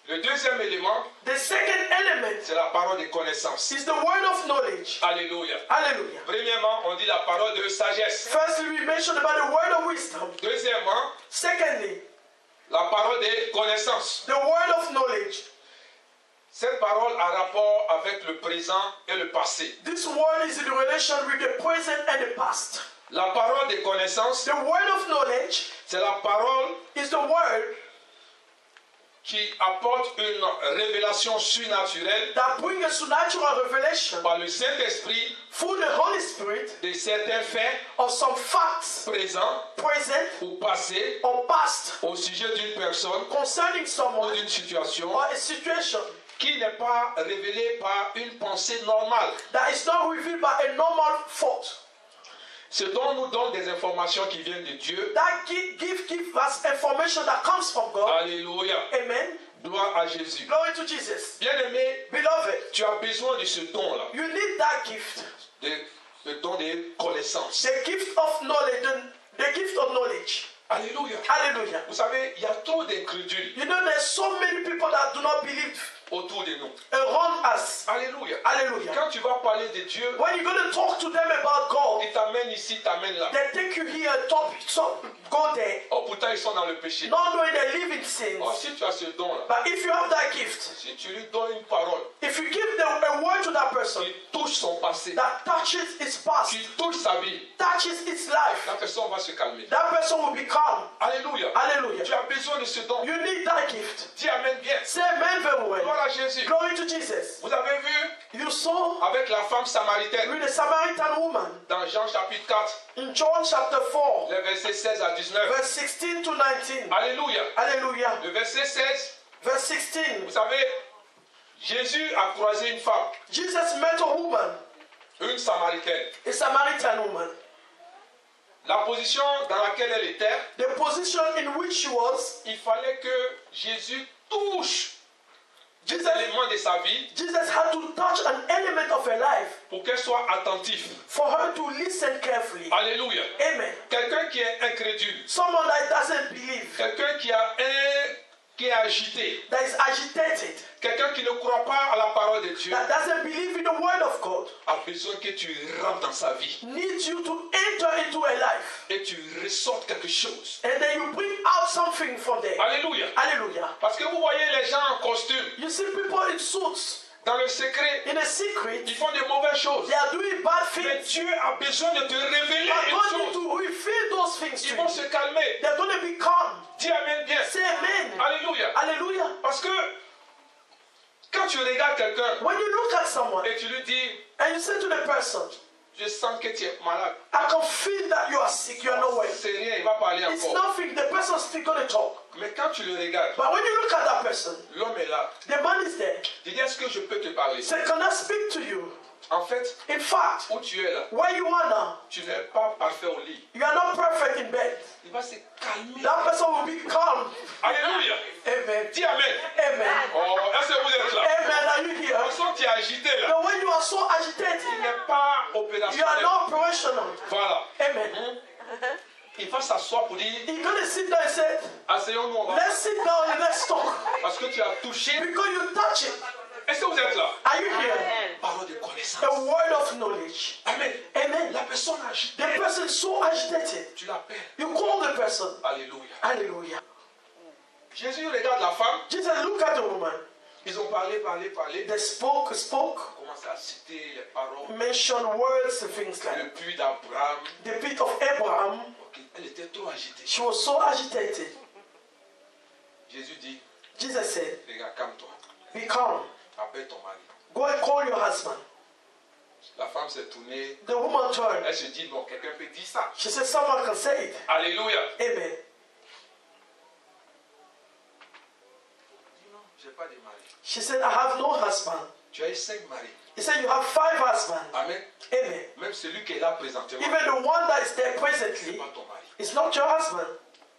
Speaker 2: Le deuxième élément,
Speaker 1: The second element
Speaker 2: c'est la parole de connaissance.
Speaker 1: is the word of knowledge.
Speaker 2: Alléluia.
Speaker 1: Hallelujah.
Speaker 2: Premièrement, on dit la parole de sagesse.
Speaker 1: Firstly, we mentioned about the word of wisdom.
Speaker 2: Deuxièmement,
Speaker 1: Secondly,
Speaker 2: la parole de connaissance.
Speaker 1: the word of knowledge.
Speaker 2: Cette parole a rapport avec le présent et le passé.
Speaker 1: This word is in relation with the present and the past.
Speaker 2: La parole de connaissance,
Speaker 1: The word of knowledge
Speaker 2: c'est la parole
Speaker 1: is the word
Speaker 2: qui apporte une révélation surnaturelle
Speaker 1: that brings a supernatural revelation
Speaker 2: par le Saint-Esprit
Speaker 1: through the Holy Spirit
Speaker 2: de certains faits
Speaker 1: of some facts,
Speaker 2: présents
Speaker 1: present
Speaker 2: ou passés
Speaker 1: or past,
Speaker 2: au sujet d'une personne
Speaker 1: concerning
Speaker 2: ou
Speaker 1: someone
Speaker 2: d'une situation
Speaker 1: or a situation
Speaker 2: qui n'est pas révélée par une pensée normale.
Speaker 1: that is not revealed by a normal thought.
Speaker 2: Ce dont nous donne des informations qui viennent de Dieu.
Speaker 1: That give us information that comes from God.
Speaker 2: Alléluia.
Speaker 1: Amen.
Speaker 2: Gloire à Jésus.
Speaker 1: Glory to Jesus.
Speaker 2: Bien-aimé,
Speaker 1: Beloved,
Speaker 2: tu as besoin de ce don-là,
Speaker 1: you need that gift.
Speaker 2: le don de connaissance.
Speaker 1: The gift of knowledge. The gift of knowledge.
Speaker 2: Alléluia.
Speaker 1: Hallelujah.
Speaker 2: Vous savez, il y a trop d'incrédules
Speaker 1: You know, there's so many people that do not believe
Speaker 2: autour de nous.
Speaker 1: around us.
Speaker 2: Alléluia.
Speaker 1: Hallelujah.
Speaker 2: Quand tu vas parler de Dieu,
Speaker 1: When you're going to talk to them about God,
Speaker 2: il t'amène ici, il t'amène là.
Speaker 1: they take you here, top, so go there.
Speaker 2: Oh, pourtant, ils sont dans le péché.
Speaker 1: Not knowing they live in sins.
Speaker 2: Oh, si tu as ce don-là,
Speaker 1: But if you have that gift,
Speaker 2: si tu lui donnes une parole
Speaker 1: if you give them a word to that person
Speaker 2: qui touche son passé,
Speaker 1: that touches its past,
Speaker 2: qui touche sa vie,
Speaker 1: touches its life,
Speaker 2: la personne va se calmer.
Speaker 1: that person will be calm.
Speaker 2: Alléluia.
Speaker 1: Hallelujah.
Speaker 2: Tu as besoin de ce don.
Speaker 1: You need that gift.
Speaker 2: Dis Amen bien.
Speaker 1: Say amen very well.
Speaker 2: Gloire à Jésus.
Speaker 1: Glory to Jesus.
Speaker 2: Vous avez vu
Speaker 1: You saw
Speaker 2: avec la femme samaritaine
Speaker 1: with the Samaritan woman
Speaker 2: dans Jean chapitre 4,
Speaker 1: in John chapter 4,
Speaker 2: les versets 16 à 19.
Speaker 1: verse 16 to 19.
Speaker 2: Alléluia.
Speaker 1: Hallelujah.
Speaker 2: Le verset 16,
Speaker 1: Verse 16.
Speaker 2: vous savez, Jésus a croisé une femme,
Speaker 1: Jesus met a woman,
Speaker 2: une samaritaine.
Speaker 1: a Samaritan woman.
Speaker 2: la position dans laquelle elle était,
Speaker 1: the position in which she was,
Speaker 2: il fallait que Jésus touche des
Speaker 1: Jesus,
Speaker 2: éléments de sa vie
Speaker 1: Jesus had to touch an element of her life
Speaker 2: pour qu'elle soit attentive.
Speaker 1: for her to listen carefully.
Speaker 2: Alléluia.
Speaker 1: Amen.
Speaker 2: Quelqu'un qui est incrédule,
Speaker 1: Someone that doesn't believe,
Speaker 2: quelqu'un qui est agité,
Speaker 1: that is agitated,
Speaker 2: quelqu'un qui ne croit pas à la parole de Dieu,
Speaker 1: that doesn't believe in the word of God,
Speaker 2: a besoin que tu rentres dans sa vie
Speaker 1: needs you to enter into her life.
Speaker 2: et tu ressortes quelque chose.
Speaker 1: And then you bring out something from there.
Speaker 2: Alléluia.
Speaker 1: Hallelujah.
Speaker 2: Parce que vous voyez les gens en costume,
Speaker 1: You see people in suits,
Speaker 2: dans le secret,
Speaker 1: in a secret,
Speaker 2: ils font des mauvaises choses.
Speaker 1: they are doing bad
Speaker 2: Mais
Speaker 1: things.
Speaker 2: Dieu a besoin de te révéler
Speaker 1: But
Speaker 2: une
Speaker 1: God needs
Speaker 2: chose.
Speaker 1: to reveal those things to
Speaker 2: Ils vont
Speaker 1: you.
Speaker 2: se calmer.
Speaker 1: They're going to be calm.
Speaker 2: Dis Amen bien.
Speaker 1: Say amen.
Speaker 2: Alléluia.
Speaker 1: Hallelujah.
Speaker 2: Parce que quand tu regardes quelqu'un
Speaker 1: When you look at someone
Speaker 2: et tu lui dis,
Speaker 1: and you say to the person,
Speaker 2: je sens que tu es malade,
Speaker 1: I can feel that you are sick, you are not well.
Speaker 2: c'est rien, il va parler
Speaker 1: It's
Speaker 2: encore.
Speaker 1: nothing, the person's still going to talk.
Speaker 2: Mais quand tu le regardes,
Speaker 1: But when you look at that person,
Speaker 2: l'homme est là.
Speaker 1: the man is there.
Speaker 2: Il dit, est-ce que je peux te parler?
Speaker 1: Say, can I speak to you?
Speaker 2: En fait,
Speaker 1: In fact,
Speaker 2: où tu es là,
Speaker 1: where you are now,
Speaker 2: tu n'es pas parfait au lit.
Speaker 1: you are not perfect in bed.
Speaker 2: Il va se calmer.
Speaker 1: That person will be calm.
Speaker 2: Alléluia.
Speaker 1: Amen.
Speaker 2: Dis Amen.
Speaker 1: Amen.
Speaker 2: Oh, est-ce que vous êtes là?
Speaker 1: Amen. Are you here?
Speaker 2: On sent que tu es agité là.
Speaker 1: Now, when you are so
Speaker 2: Il
Speaker 1: agitated,
Speaker 2: n'est pas
Speaker 1: you are
Speaker 2: opérationnel.
Speaker 1: not operational.
Speaker 2: Voilà.
Speaker 1: Amen.
Speaker 2: Il va s'asseoir pour dire,
Speaker 1: You're going to sit down and say,
Speaker 2: asseyons-nous, on va.
Speaker 1: let's sit down and let's talk.
Speaker 2: Parce que tu as touché.
Speaker 1: Because you touch it.
Speaker 2: Est-ce que vous êtes là?
Speaker 1: Are you here?
Speaker 2: Parole de connaissance.
Speaker 1: A word of knowledge.
Speaker 2: Amen.
Speaker 1: Amen.
Speaker 2: La personne agitée,
Speaker 1: The person is so agitated.
Speaker 2: tu l'appelles.
Speaker 1: You call the person.
Speaker 2: Alléluia.
Speaker 1: Hallelujah.
Speaker 2: Jésus regarde la femme.
Speaker 1: Jesus, look at the woman.
Speaker 2: Ils ont parlé.
Speaker 1: They spoke,
Speaker 2: Commencé à citer les paroles.
Speaker 1: mentioned words and things like
Speaker 2: Le puits d'Abraham.
Speaker 1: the pit of Abraham.
Speaker 2: Ok, elle était trop agitée.
Speaker 1: She was so agitated.
Speaker 2: Jésus dit,
Speaker 1: Jesus said,
Speaker 2: regarde, calme-toi.
Speaker 1: be calm.
Speaker 2: Appelle ton mari.
Speaker 1: Go and call your husband.
Speaker 2: La femme s'est tournée.
Speaker 1: The woman turned.
Speaker 2: Elle se dit, non, quelqu'un peut dire ça.
Speaker 1: She said, someone can say it.
Speaker 2: Alléluia.
Speaker 1: Amen.
Speaker 2: Dis non, j'ai pas de mari.
Speaker 1: She said, I have no husband.
Speaker 2: Tu as eu 5 maris.
Speaker 1: He said, you have 5 husbands.
Speaker 2: Amen.
Speaker 1: Amen.
Speaker 2: Même celui qui est là présentement,
Speaker 1: Even the one that is there
Speaker 2: c'est
Speaker 1: presently
Speaker 2: pas ton mari.
Speaker 1: is not your husband.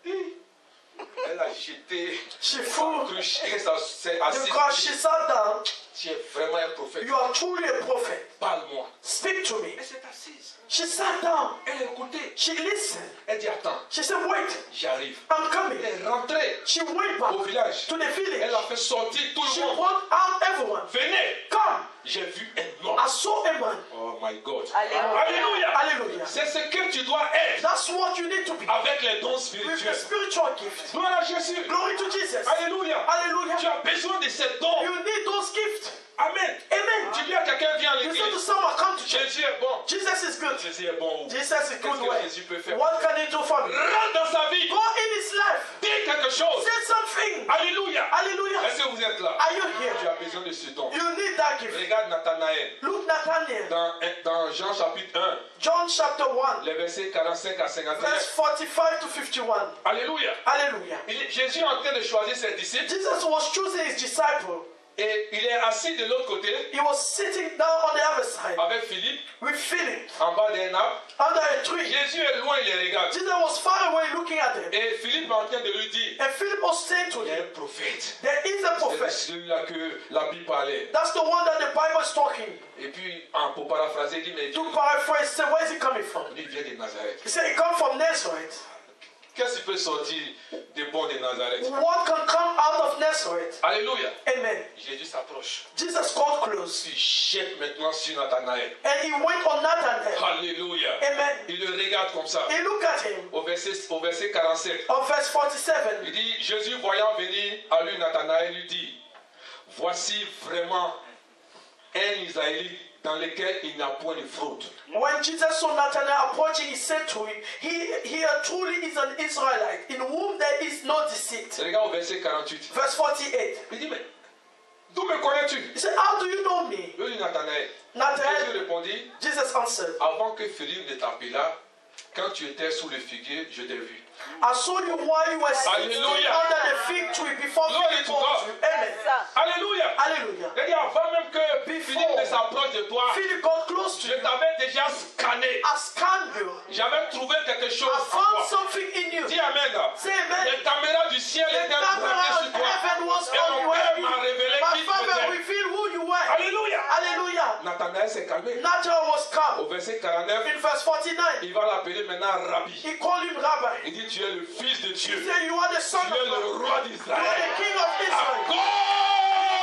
Speaker 2: Elle a jeté
Speaker 1: She
Speaker 2: sa
Speaker 1: threw
Speaker 2: cruche et ça s'est
Speaker 1: because she
Speaker 2: assise.
Speaker 1: sat down.
Speaker 2: Tu es vraiment un prophète.
Speaker 1: You are truly a prophet.
Speaker 2: Parle-moi.
Speaker 1: Speak to me.
Speaker 2: Elle s'est assise.
Speaker 1: She sat down.
Speaker 2: Elle a écouté.
Speaker 1: She listened.
Speaker 2: Elle dit, attends,
Speaker 1: She said, wait,
Speaker 2: j'arrive.
Speaker 1: I'm coming.
Speaker 2: Elle est rentrée
Speaker 1: She went back
Speaker 2: au village.
Speaker 1: to the village.
Speaker 2: Elle a fait sortir tout
Speaker 1: She
Speaker 2: le monde.
Speaker 1: brought out everyone.
Speaker 2: Venez,
Speaker 1: Come.
Speaker 2: j'ai vu un homme.
Speaker 1: I saw a man.
Speaker 2: Oh my God.
Speaker 3: Alléluia.
Speaker 1: Hallelujah.
Speaker 2: C'est ce que tu dois être
Speaker 1: That's what you need to be.
Speaker 2: avec les dons
Speaker 1: With
Speaker 2: spirituels.
Speaker 1: the spiritual gift.
Speaker 2: Gloire à Jésus.
Speaker 1: Glory to Jesus.
Speaker 2: Alléluia. Tu
Speaker 1: Hallelujah.
Speaker 2: as besoin de ces dons.
Speaker 1: You need those gifts.
Speaker 2: Amen.
Speaker 1: Amen.
Speaker 2: Tu dis à quelqu'un, viens à
Speaker 1: You say to
Speaker 2: l'église.
Speaker 1: someone, come to church.
Speaker 2: Jésus est bon.
Speaker 1: Jesus is good.
Speaker 2: Jésus est bon.
Speaker 1: Jesus is
Speaker 2: Qu'est-ce
Speaker 1: good
Speaker 2: que
Speaker 1: way.
Speaker 2: Jésus peut faire?
Speaker 1: What can he do for me?
Speaker 2: Rentre dans sa vie.
Speaker 1: Go in his life.
Speaker 2: Dis quelque chose.
Speaker 1: Say something.
Speaker 2: Alléluia.
Speaker 1: Hallelujah.
Speaker 2: Est-ce que vous êtes là?
Speaker 1: Are you
Speaker 2: Tu
Speaker 1: here?
Speaker 2: as besoin de ce don.
Speaker 1: You need that gift.
Speaker 2: Regarde Nathanaël.
Speaker 1: Look Nathaniel.
Speaker 2: Dans Jean chapitre 1,
Speaker 1: John chapter 1.
Speaker 2: les versets 45 à 51.
Speaker 1: Verse 45 to 51.
Speaker 2: Alléluia.
Speaker 1: Hallelujah.
Speaker 2: Jésus est en train de choisir ses disciples
Speaker 1: Jesus was choosing his disciple.
Speaker 2: et il est assis de l'autre côté
Speaker 1: He was sitting down on the other side
Speaker 2: avec Philippe
Speaker 1: with Philip
Speaker 2: en bas d'un arbre.
Speaker 1: under a tree.
Speaker 2: Jésus est loin, il les regarde.
Speaker 1: Jesus was far away looking at them.
Speaker 2: Et Philippe est en train de lui dire,
Speaker 1: And Philip was saying to
Speaker 2: il y a
Speaker 1: him,
Speaker 2: un prophète.
Speaker 1: there is a
Speaker 2: C'est de
Speaker 1: prophet.
Speaker 2: celui-là que la Bible parlait.
Speaker 1: That's the one that the Bible is talking.
Speaker 2: Et puis, pour paraphraser, il dit, mais
Speaker 1: To paraphrase, say, where is he coming from?
Speaker 2: il vient de Nazareth.
Speaker 1: He said, he comes from Nazareth.
Speaker 2: Qu'est-ce qui peut sortir des bons de Nazareth?
Speaker 1: What can come out of Nazareth?
Speaker 2: Alléluia.
Speaker 1: Amen.
Speaker 2: Jésus s'approche.
Speaker 1: Jesus got close.
Speaker 2: Il jette maintenant sur Nathanaël.
Speaker 1: And he went on Nathanael.
Speaker 2: Alléluia.
Speaker 1: Amen.
Speaker 2: Il le regarde comme ça.
Speaker 1: He looked at him.
Speaker 2: Au verset 47.
Speaker 1: On verse 47.
Speaker 2: Il dit, Jésus voyant venir à lui Nathanaël lui dit, voici vraiment un Israélite dans lequel il n'y a point de fraude.
Speaker 1: When Jesus saw Nathanael approaching, he said to him, he truly is an Israelite, in whom there is no deceit.
Speaker 2: Regarde au verset 48.
Speaker 1: Verse 48.
Speaker 2: Il dit, mais d'où me connais-tu?
Speaker 1: He said, how do you know me?
Speaker 2: Il dit Nathanaël.
Speaker 1: Nathanael,
Speaker 2: Jésus répondit,
Speaker 1: Jesus answered,
Speaker 2: avant que Philippe ne t'appelât, quand tu étais sous le figuier, je t'ai vu.
Speaker 1: I saw you while you were sitting
Speaker 2: Alléluia.
Speaker 1: under the fig tree before
Speaker 2: Glory
Speaker 1: Philip
Speaker 2: to
Speaker 1: called
Speaker 2: God.
Speaker 1: you. Amen.
Speaker 2: Alléluia.
Speaker 1: Hallelujah.
Speaker 2: C'est-à-dire avant même que
Speaker 1: Before
Speaker 2: Philippe ne s'approche de toi,
Speaker 1: Philip got close to
Speaker 2: je
Speaker 1: you.
Speaker 2: t'avais déjà scanné.
Speaker 1: I scanned you.
Speaker 2: J'avais trouvé quelque chose
Speaker 1: I
Speaker 2: en
Speaker 1: found
Speaker 2: toi.
Speaker 1: something in you.
Speaker 2: Dis Amen.
Speaker 1: Say amen.
Speaker 2: Les caméras du ciel
Speaker 1: The
Speaker 2: étaient
Speaker 1: camera
Speaker 2: braquées
Speaker 1: of
Speaker 2: sur toi.
Speaker 1: heaven was
Speaker 2: Et
Speaker 1: on
Speaker 2: mon
Speaker 1: you.
Speaker 2: Père m'a révélé
Speaker 1: My
Speaker 2: qui tu
Speaker 1: father
Speaker 2: étais.
Speaker 1: revealed who you were.
Speaker 2: Alléluia.
Speaker 1: Hallelujah.
Speaker 2: Nathanaël s'est calmé.
Speaker 1: Nathanael was calm.
Speaker 2: Au verset 49,
Speaker 1: In verse 49,
Speaker 2: il va l'appeler maintenant Rabbi.
Speaker 1: he called him Rabbi.
Speaker 2: Il dit, tu es le fils de
Speaker 1: He
Speaker 2: Dieu.
Speaker 1: said, you are the son
Speaker 2: Tu
Speaker 1: of
Speaker 2: es
Speaker 1: God.
Speaker 2: le roi
Speaker 1: You are
Speaker 2: d'Israël.
Speaker 1: the king of
Speaker 2: À
Speaker 1: Israel.
Speaker 2: cause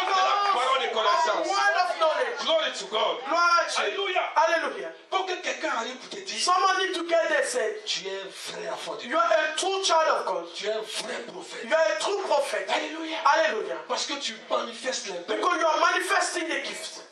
Speaker 2: de la parole de
Speaker 1: A
Speaker 2: connaissance.
Speaker 1: word of knowledge.
Speaker 2: Glory to God.
Speaker 1: Glory to you.
Speaker 2: Alléluia.
Speaker 1: Hallelujah.
Speaker 2: Pour que quelqu'un arrive pour te dire,
Speaker 1: Someone need to get there said,
Speaker 2: tu es un vrai enfant de Dieu.
Speaker 1: you are a true child of God.
Speaker 2: Tu es un vrai prophète.
Speaker 1: You are a true prophet.
Speaker 2: Alléluia.
Speaker 1: Hallelujah.
Speaker 2: Parce que tu manifestes les dons.
Speaker 1: Because you are manifesting the gift.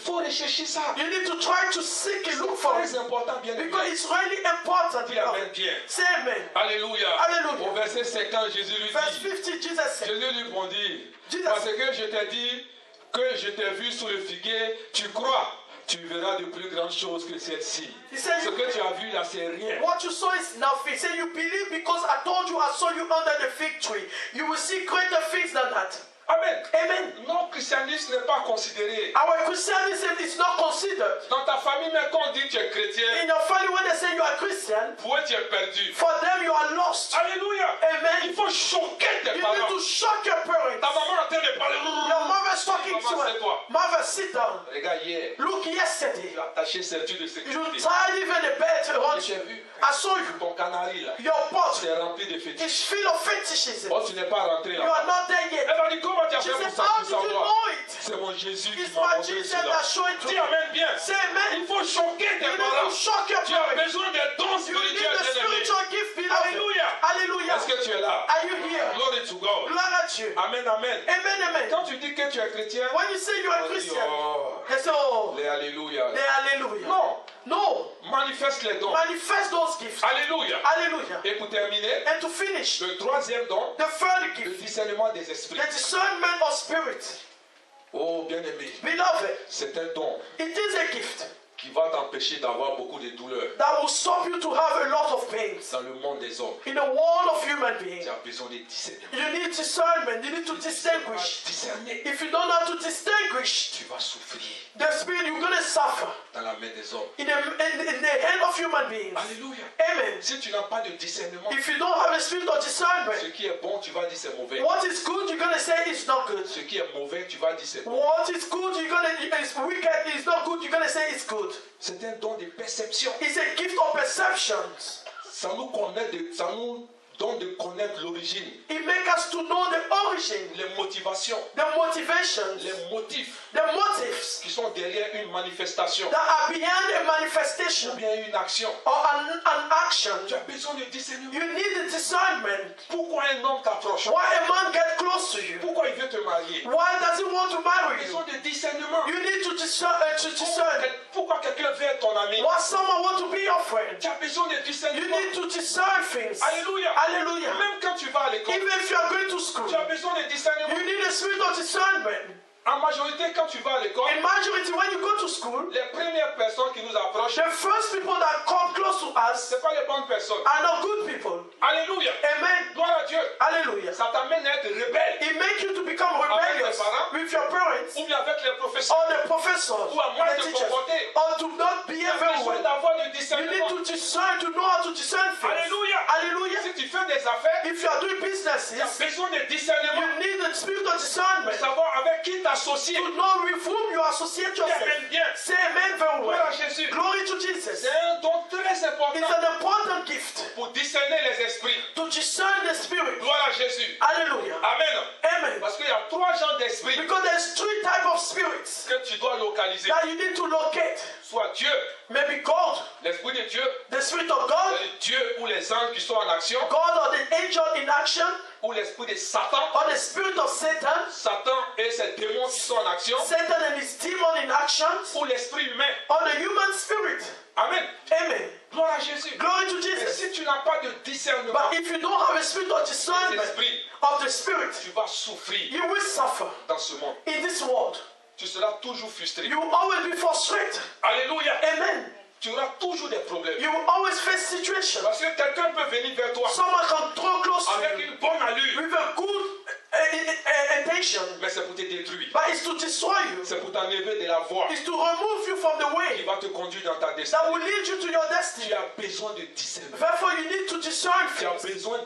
Speaker 2: Faut rechercher ça.
Speaker 1: You need to try to seek it, look for
Speaker 2: C'est
Speaker 1: it.
Speaker 2: important, bien
Speaker 1: Because
Speaker 2: aimé.
Speaker 1: it's really important.
Speaker 2: Dis Amen bien.
Speaker 1: Say amen.
Speaker 2: Alléluia.
Speaker 1: Alléluia.
Speaker 2: Au verset 50, Jésus lui
Speaker 1: Verse
Speaker 2: dit,
Speaker 1: 50, Jesus said,
Speaker 2: Jésus lui répondit,
Speaker 1: Jesus.
Speaker 2: parce que je t'ai dit que je t'ai vu sous le figuier, tu crois, tu verras de plus grandes choses que celle-ci.
Speaker 1: He said,
Speaker 2: Ce que tu as vu là, c'est rien.
Speaker 1: what you saw is nothing. He said, you believe because I told you I saw you under the fig tree. You will see greater things than that.
Speaker 2: Amen.
Speaker 1: Amen.
Speaker 2: Non, christianisme n'est pas considéré.
Speaker 1: Our Christianism is not considered.
Speaker 2: Dans ta famille, même quand on dit que tu es chrétien,
Speaker 1: In your family, when they say you are Christian,
Speaker 2: pour eux, tu es perdu.
Speaker 1: for them you are lost.
Speaker 2: Alléluia.
Speaker 1: Amen.
Speaker 2: Il faut choquer tes
Speaker 1: You
Speaker 2: parents.
Speaker 1: need to shock your parents.
Speaker 2: Ta maman est en train de parler.
Speaker 1: Your mother's talking to
Speaker 2: Maman,
Speaker 1: her.
Speaker 2: c'est toi.
Speaker 1: Mother, sit down.
Speaker 2: Regarde, hier,
Speaker 1: Look, yesterday,
Speaker 2: tu as attaché ceinture de
Speaker 1: you
Speaker 2: sécurité.
Speaker 1: tied even a belt around
Speaker 2: J'ai
Speaker 1: you.
Speaker 2: vu
Speaker 1: I saw you.
Speaker 2: ton canari là.
Speaker 1: Your pot
Speaker 2: C'est rempli de fétiches.
Speaker 1: is full of fetishism.
Speaker 2: Oh, tu n'es pas rentré
Speaker 1: You
Speaker 2: là.
Speaker 1: are not there yet.
Speaker 2: Elle va dire, comment tu as
Speaker 1: She
Speaker 2: fait pour
Speaker 1: said,
Speaker 2: ça,
Speaker 1: how
Speaker 2: pour
Speaker 1: did you
Speaker 2: savoir?
Speaker 1: know it?
Speaker 2: C'est mon Jésus qui
Speaker 1: It's
Speaker 2: m'a
Speaker 1: my
Speaker 2: montré
Speaker 1: Jesus
Speaker 2: cela.
Speaker 1: that showed it to
Speaker 2: Dis
Speaker 1: you.
Speaker 2: Amen bien.
Speaker 1: Say amen.
Speaker 2: Il faut choquer tes
Speaker 1: You need
Speaker 2: parents.
Speaker 1: to shock your
Speaker 2: Tu as
Speaker 1: parents.
Speaker 2: besoin des dons
Speaker 1: You need
Speaker 2: spirituels,
Speaker 1: the
Speaker 2: bien aimé.
Speaker 1: spiritual gift, beloved.
Speaker 2: Alléluia.
Speaker 1: Hallelujah.
Speaker 2: Est-ce que tu es là?
Speaker 1: Are you here?
Speaker 2: Glory to God.
Speaker 1: Glory to you.
Speaker 2: Amen, amen.
Speaker 1: Amen, amen.
Speaker 2: Quand tu dis que tu es chrétien,
Speaker 1: When you say you are
Speaker 2: on dit,
Speaker 1: Christian,
Speaker 2: oh,
Speaker 1: they say, oh,
Speaker 2: les alléluia.
Speaker 1: they hallelujah.
Speaker 2: Non,
Speaker 1: No.
Speaker 2: manifeste les dons.
Speaker 1: Manifest those gifts.
Speaker 2: Alléluia.
Speaker 1: Hallelujah.
Speaker 2: Et pour terminer,
Speaker 1: And to finish,
Speaker 2: le troisième don,
Speaker 1: the third
Speaker 2: le
Speaker 1: gift,
Speaker 2: discernement des esprits.
Speaker 1: the discernment of spirit.
Speaker 2: Oh, bien aimé,
Speaker 1: Beloved,
Speaker 2: c'est un don
Speaker 1: it is a gift
Speaker 2: qui va t'empêcher d'avoir beaucoup de douleurs
Speaker 1: that will stop you to have a lot of pains.
Speaker 2: dans le monde des hommes.
Speaker 1: In the world of human beings,
Speaker 2: Tu as besoin de discernement.
Speaker 1: you need discernment. You need to distinguish.
Speaker 2: Discerner,
Speaker 1: If you don't know how to distinguish
Speaker 2: tu vas souffrir
Speaker 1: the spirit, you're going to suffer
Speaker 2: dans la main des hommes.
Speaker 1: in the hand of human beings.
Speaker 2: Alléluia.
Speaker 1: Amen.
Speaker 2: Si tu n'as pas de discernement,
Speaker 1: If you don't have a spirit of
Speaker 2: ce
Speaker 1: discernment,
Speaker 2: qui est bon, tu vas dire c'est mauvais.
Speaker 1: what is good, you're going to say it's not good.
Speaker 2: Ce qui est mauvais, tu vas dire c'est bon.
Speaker 1: What is good, it's wicked, it's not good, you're going to say it's good.
Speaker 2: C'est un don de perception.
Speaker 1: It's a gift of perceptions.
Speaker 2: Ça nous donne de connaître l'origine,
Speaker 1: It makes us to know the origin,
Speaker 2: les motivations,
Speaker 1: the motivations,
Speaker 2: les motifs
Speaker 1: the motives
Speaker 2: qui sont derrière une manifestation
Speaker 1: that are behind a
Speaker 2: ou
Speaker 1: manifestation
Speaker 2: bien une action.
Speaker 1: or an action.
Speaker 2: Tu as besoin de discernement.
Speaker 1: You need the discernment.
Speaker 2: Pourquoi un homme t'approche?
Speaker 1: Why a man get close to you?
Speaker 2: Pourquoi il veut te marier?
Speaker 1: Why does he want to marry
Speaker 2: Ils
Speaker 1: you?
Speaker 2: ont de discernement.
Speaker 1: You need to discern.
Speaker 2: Pourquoi quelqu'un veut être ton ami?
Speaker 1: Why someone want to be your friend?
Speaker 2: Tu as besoin de
Speaker 1: You
Speaker 2: discernement.
Speaker 1: need to discern things.
Speaker 2: Alléluia.
Speaker 1: Hallelujah.
Speaker 2: Même quand tu vas à l'école,
Speaker 1: Even if you are going to school,
Speaker 2: tu as besoin de discernement.
Speaker 1: you need a spirit of discernment.
Speaker 2: En majorité, quand tu vas à l'école,
Speaker 1: In majority, when you go to school,
Speaker 2: les premières personnes qui nous approchent,
Speaker 1: the first people that come close to us
Speaker 2: ce n'est pas les bonnes personnes.
Speaker 1: are not good people.
Speaker 2: Alléluia.
Speaker 1: Amen.
Speaker 2: Gloire à Dieu.
Speaker 1: Hallelujah.
Speaker 2: Ça t'amène à être rebelle.
Speaker 1: It makes you to become rebellious with your parents
Speaker 2: Ou bien avec les professeurs.
Speaker 1: or the professors,
Speaker 2: Ou à mal
Speaker 1: the
Speaker 2: te
Speaker 1: teachers,
Speaker 2: comporter.
Speaker 1: or to not
Speaker 2: Tu
Speaker 1: behave
Speaker 2: as
Speaker 1: very
Speaker 2: besoin
Speaker 1: well.
Speaker 2: d'avoir du
Speaker 1: You need
Speaker 2: discernement.
Speaker 1: to discern, to know how to discern things.
Speaker 2: Alléluia.
Speaker 1: Hallelujah.
Speaker 2: Si tu fais des affaires,
Speaker 1: If you are doing
Speaker 2: tu as
Speaker 1: businesses,
Speaker 2: besoin de discernement.
Speaker 1: you need the spirit of
Speaker 2: Pour
Speaker 1: discernment
Speaker 2: savoir avec qui t'associer.
Speaker 1: to know with whom you associate
Speaker 2: Tu
Speaker 1: yourself.
Speaker 2: amènes bien.
Speaker 1: Say amen very
Speaker 2: Gloire à
Speaker 1: well.
Speaker 2: Jésus.
Speaker 1: Glory to Jesus.
Speaker 2: C'est un don très
Speaker 1: It's
Speaker 2: important
Speaker 1: an important gift
Speaker 2: pour discerner les esprits.
Speaker 1: to discern the spirit.
Speaker 2: Gloire à Jésus.
Speaker 1: Hallelujah.
Speaker 2: Amen.
Speaker 1: Amen.
Speaker 2: Parce qu'il y a trois genres d'esprits
Speaker 1: Because there's three types of spirits
Speaker 2: que tu dois localiser.
Speaker 1: that you need to locate.
Speaker 2: Soit Dieu,
Speaker 1: Maybe God,
Speaker 2: l'esprit de Dieu,
Speaker 1: the spirit of God,
Speaker 2: Dieu ou les anges qui sont en action,
Speaker 1: God or the angel in action,
Speaker 2: ou l'esprit de Satan,
Speaker 1: or the spirit of Satan,
Speaker 2: Satan et ses démons qui sont en action,
Speaker 1: Satan and his demon in action,
Speaker 2: ou l'esprit humain.
Speaker 1: or the human spirit.
Speaker 2: Amen.
Speaker 1: Amen.
Speaker 2: Gloire à Jésus.
Speaker 1: Glory to
Speaker 2: Et
Speaker 1: Jesus.
Speaker 2: si tu n'as pas de discernement
Speaker 1: But if you don't have a spirit of discernment
Speaker 2: d'esprit,
Speaker 1: of the spirit,
Speaker 2: tu vas souffrir
Speaker 1: you will suffer
Speaker 2: dans ce monde.
Speaker 1: in this world.
Speaker 2: Tu seras toujours frustré.
Speaker 1: You will always be frustrated.
Speaker 2: Alléluia.
Speaker 1: Amen.
Speaker 2: tu auras toujours des problèmes.
Speaker 1: You will always face situations.
Speaker 2: Parce que quelqu'un peut venir vers toi
Speaker 1: Someone can draw close to
Speaker 2: avec
Speaker 1: you
Speaker 2: une bonne allure,
Speaker 1: with a good intention,
Speaker 2: mais c'est pour te détruire.
Speaker 1: but it's to destroy you.
Speaker 2: C'est pour t'enlever de la voie
Speaker 1: It's to remove you from the
Speaker 2: qui
Speaker 1: way
Speaker 2: va te conduire dans ta
Speaker 1: that
Speaker 2: destinée.
Speaker 1: will lead you to your
Speaker 2: Tu
Speaker 1: destiny.
Speaker 2: as besoin de discernement.
Speaker 1: Therefore, you need to discern
Speaker 2: Tu as
Speaker 1: things.
Speaker 2: besoin,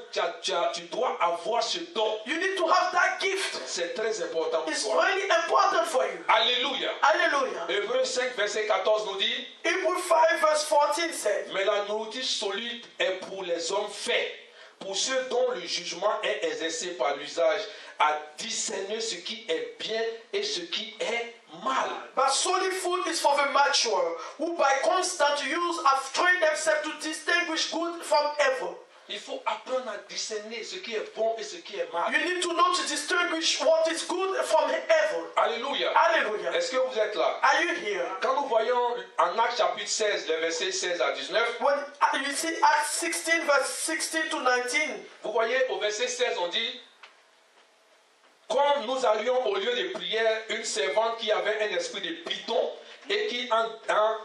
Speaker 2: tu dois avoir ce don.
Speaker 1: You need to have that gift.
Speaker 2: C'est très important pour
Speaker 1: It's
Speaker 2: toi.
Speaker 1: really important for you.
Speaker 2: Alléluia.
Speaker 1: Hallelujah.
Speaker 2: Hébreux 5, verset 14 nous dit,
Speaker 1: Hebrews 5 verse 14 said,
Speaker 2: mais la nourriture solide est pour les hommes faits, pour ceux dont le jugement est exercé par l'usage, à discerner ce qui est bien et ce qui est mal.
Speaker 1: but solid food is for the mature, who by constant use have trained themselves to distinguish good from evil.
Speaker 2: Il faut apprendre à discerner ce qui est bon et ce qui est mal.
Speaker 1: You need to know to distinguish what is good from evil.
Speaker 2: Alléluia.
Speaker 1: Hallelujah.
Speaker 2: Est-ce que vous êtes là?
Speaker 1: Are you here?
Speaker 2: Quand nous voyons en Actes chapitre 16, les versets 16 à 19,
Speaker 1: When you see Acts 16 verse 16 to 19,
Speaker 2: vous voyez au verset 16, on dit, quand nous allions au lieu de prière, une servante qui avait un esprit de python et qui, en